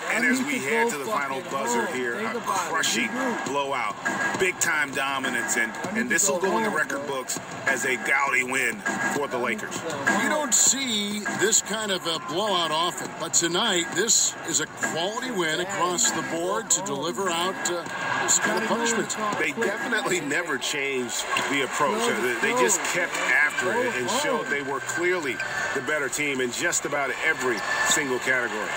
And as we head to the final buzzer here, a crushing blowout, big-time dominance, and this will go in the record books as a gaudy win for the Lakers. You don't see this kind of a blowout often, but tonight this is a quality win across the board to deliver out this kind of punishment. They definitely never changed the approach. They just kept after it and showed they were clearly the better team in just about every single category.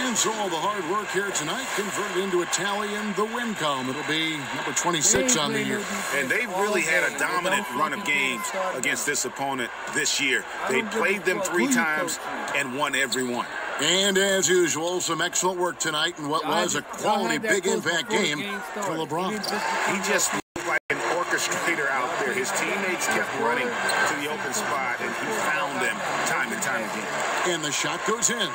And so all the hard work here tonight converted into a tally in the win column. It'll be number 26 on the year. And they've really had a dominant run of games against this opponent this year. They played them 3 times and won every one. And as usual, some excellent work tonight in what was a quality big impact game for LeBron. He just looked like an orchestrator out there. His teammates kept running to the open spot, and he found them time and time again. And the shot goes in.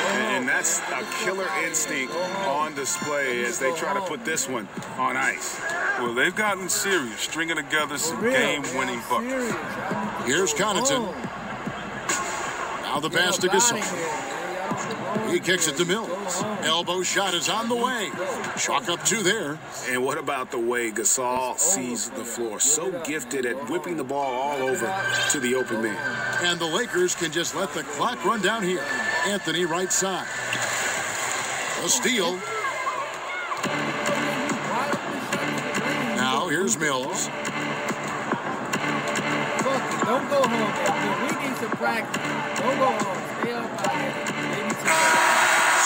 And that's a killer instinct on display as they try to put this one on ice. Well, they've gotten serious, stringing together some game-winning buckets. Here's Connaughton. Now the pass to Gasol. He kicks it to Mills. Elbow shot is on the way. Chalk up 2 there. And what about the way Gasol sees the floor? So gifted at whipping the ball all over to the open man. And the Lakers can just let the clock run down here. Anthony right side. A steal. Now here's Mills. Don't go home, Anthony. We need some practice. Don't go home. Stay up out here.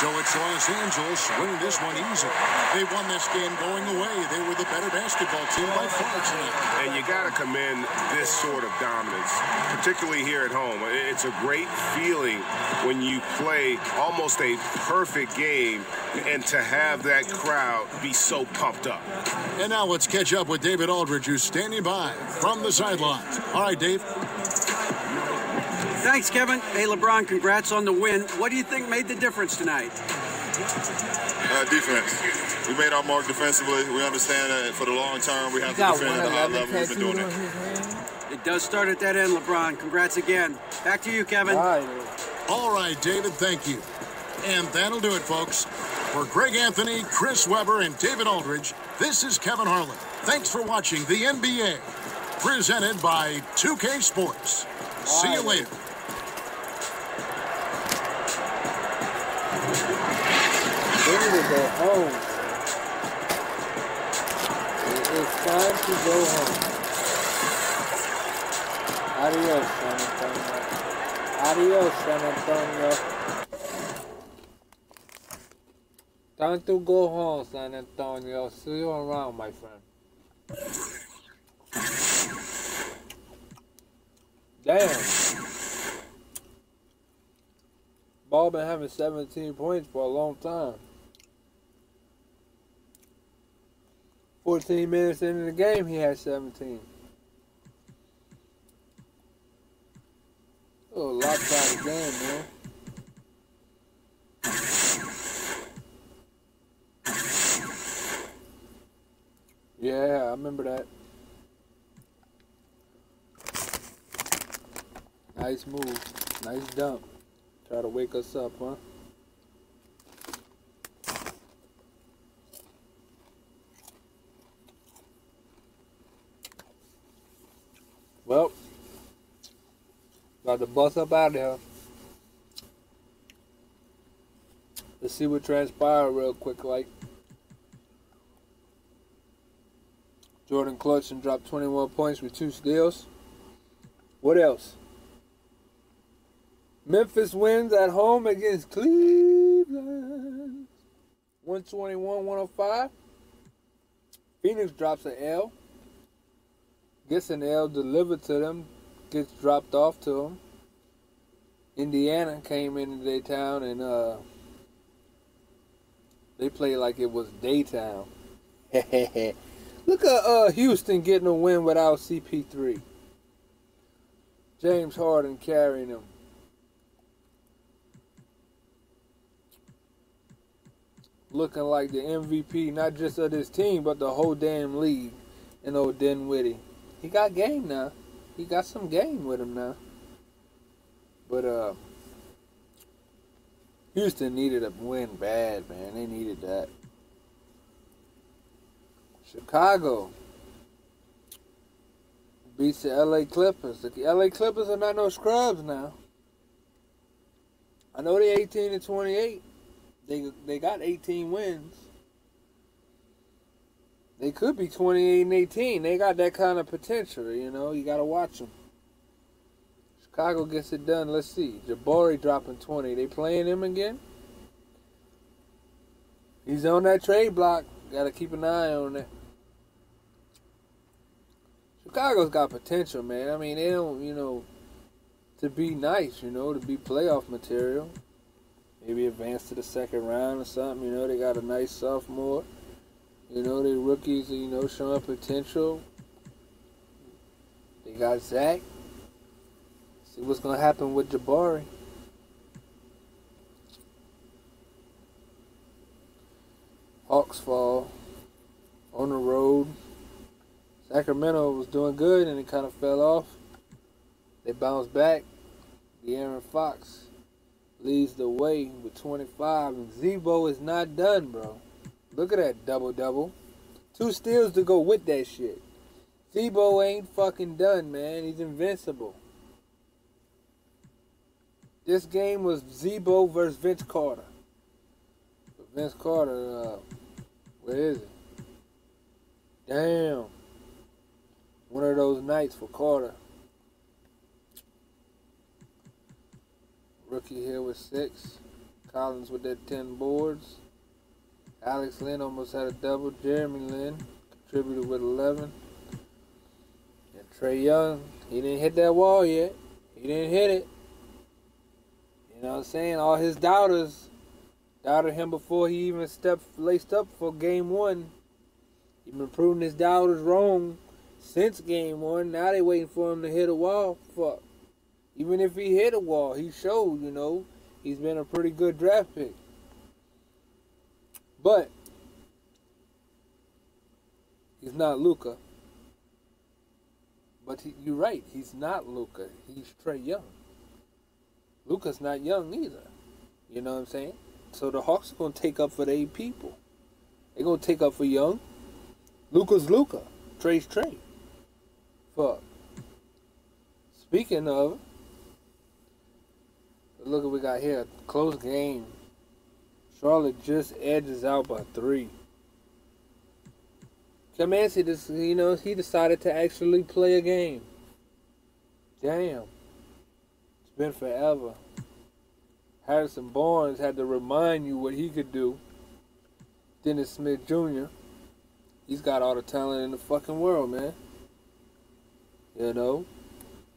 So it's Los Angeles winning this one easy. They won this game going away. They were the better basketball team by far tonight. And you got to commend this sort of dominance, particularly here at home. It's a great feeling when you play almost a perfect game and to have that crowd be so pumped up. And now let's catch up with David Aldridge, who's standing by from the sidelines. All right, Dave. Thanks, Kevin. Hey, LeBron, congrats on the win. What do you think made the difference tonight? Defense. We made our mark defensively. We understand that for the long term, we have to defend at a high level. We've been doing it. It does start at that end, LeBron. Congrats again. Back to you, Kevin. All right, David, thank you. And that'll do it, folks. For Greg Anthony, Chris Webber, and David Aldridge, this is Kevin Harlan. Thanks for watching the NBA, presented by 2K Sports. See you later. Ready to go home. It's time to go home. Adios, San Antonio. Adios, San Antonio. Time to go home, San Antonio. See you around, my friend. Damn. Ball been having 17 points for a long time. 14 minutes into the game, he had 17. Oh, lopsided game, man. Yeah, I remember that. Nice move. Nice dump. Try to wake us up, huh? Well, about to bust up out of here. Let's see what transpired real quick, like. Jordan Clarkson dropped 21 points with 2 steals. What else? Memphis wins at home against Cleveland. 121-105. Phoenix drops an L. Gets an L delivered to them. Gets dropped off to them. Indiana came into their town and they played like it was daytime. Look at Houston getting a win without CP3. James Harden carrying them. Looking like the MVP, not just of this team, but the whole damn league. And old Dinwiddie. He got game now. He got some game with him now. But Houston needed a win bad, man. They needed that. Chicago beats the LA Clippers. The LA Clippers are not no scrubs now. I know they're 18-28. They got 18 wins. They could be 28-18. They got that kind of potential, you know. You got to watch them. Chicago gets it done. Let's see. Jabari dropping 20. They playing him again? He's on that trade block. Got to keep an eye on it. Chicago's got potential, man. I mean, they don't, you know, to be nice, you know, to be playoff material. Maybe advance to the second round or something, you know. They got a nice sophomore. You know, they rookies, you know, showing potential. They got Zach. See what's going to happen with Jabari. Hawks fall on the road. Sacramento was doing good and it kind of fell off. They bounced back. De'Aaron Fox leads the way with 25. And Zebo is not done, bro. Look at that double-double. 2 steals to go with that shit. Zebo ain't fucking done, man. He's invincible. This game was Zebo versus Vince Carter. But Vince Carter, where is he? Damn. One of those nights for Carter. Rookie here with 6. Collins with that 10 boards. Alex Lynn almost had a double. Jeremy Lin contributed with 11. And Trae Young, he didn't hit that wall yet. He didn't hit it. You know what I'm saying? All his doubters doubted him before he even laced up for game 1. He's been proving his doubters wrong since game 1. Now they waiting for him to hit a wall. Fuck. Even if he hit a wall, he showed, you know, he's been a pretty good draft pick. But he's not Luka. But you're right, he's not Luka. He's Trae Young. Luka's not young either. You know what I'm saying? So the Hawks are going to take up for their people. They're going to take up for Young. Luka's Luka. Trae's Trae. Fuck. Speaking of, look what we got here. Close game. Charlotte just edges out by 3. Kamansky, you know, he decided to actually play a game. Damn. It's been forever. Harrison Barnes had to remind you what he could do. Dennis Smith Jr., he's got all the talent in the fucking world, man. You know?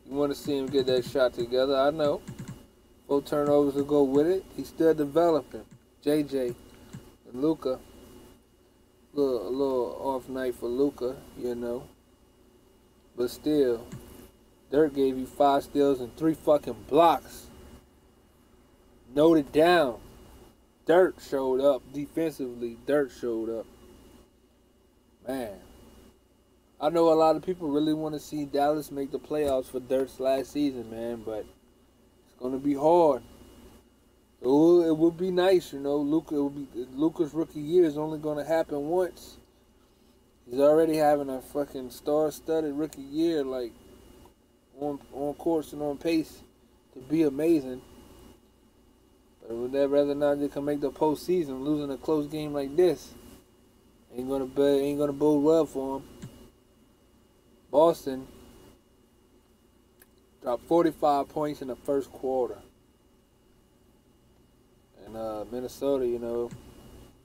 You want to see him get that shot together. I know. 4 turnovers to go with it. He's still developing. JJ and Luka. A little off night for Luka, you know. But still, Dirk gave you 5 steals and 3 fucking blocks. Note it down. Dirk showed up defensively. Dirk showed up. Man. I know a lot of people really want to see Dallas make the playoffs for Dirk's last season, man, but it's going to be hard. It would be nice, you know. Luka's rookie year is only going to happen once. He's already having a fucking star-studded rookie year, like on course and on pace to be amazing. But would that rather not they can make the postseason, losing a close game like this ain't gonna bode well for him. Boston dropped 45 points in the first quarter. And Minnesota, you know,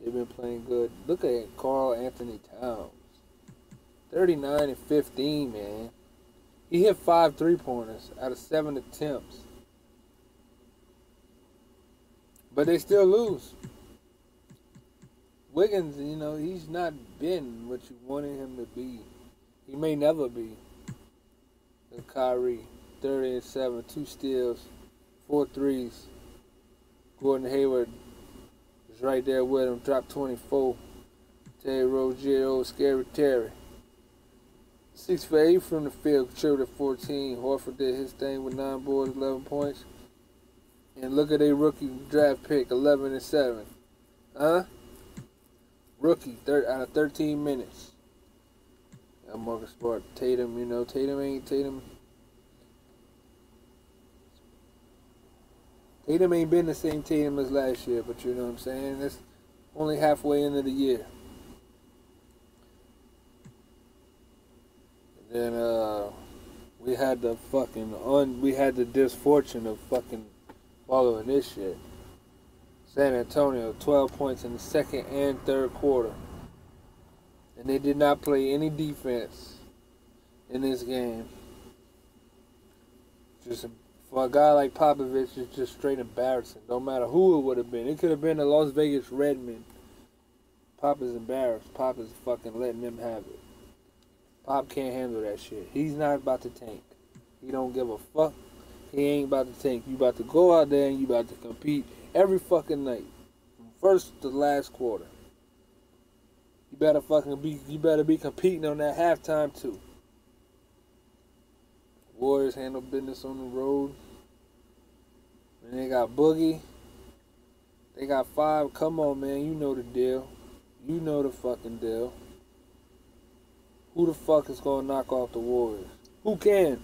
they've been playing good. Look at Karl Anthony Towns. 39 and 15, man. He hit 5 3-pointers out of 7 attempts. But they still lose. Wiggins, you know, he's not been what you wanted him to be. He may never be. And Kyrie, 30 and 7, 2 steals, 4 threes. Gordon Hayward was right there with him, dropped 24. Terry Rozier, old Scary Terry. 6 for 8 from the field, contributed 14. Horford did his thing with 9 boards, 11 points. And look at a rookie draft pick, 11 and 7. Huh? Rookie, out of 13 minutes. Marcus Smart, Tatum, you know, Tatum ain't been the same Tatum as last year, but you know what I'm saying? It's only halfway into the year. And then we had the disfortune of fucking following this shit. San Antonio, 12 points in the second and third quarter. And they did not play any defense in this game. For a guy like Popovich, it's just straight embarrassing. No matter who it would have been. It could have been the Las Vegas Redmen. Pop is embarrassed. Pop is fucking letting them have it. Pop can't handle that shit. He's not about to tank. He don't give a fuck. He ain't about to tank. You about to go out there and you about to compete every fucking night. From first to last quarter. You better be competing on that halftime too. Warriors handle business on the road. And they got Boogie. They got 5. Come on, man. You know the deal. You know the fucking deal. Who the fuck is going to knock off the Warriors? Who can?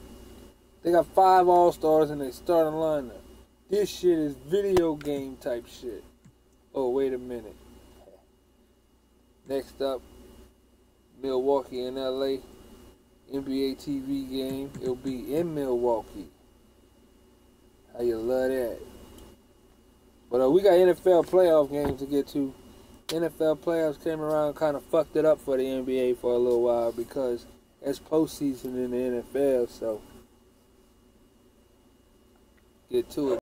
They got 5 All-Stars in their starting lineup. This shit is video game type shit. Oh, wait a minute. Next up, Milwaukee and LA. NBA TV game. It'll be in Milwaukee. How you love that? But we got NFL playoff games to get to. NFL playoffs came around and kind of fucked it up for the NBA for a little while because it's postseason in the NFL, so get to it.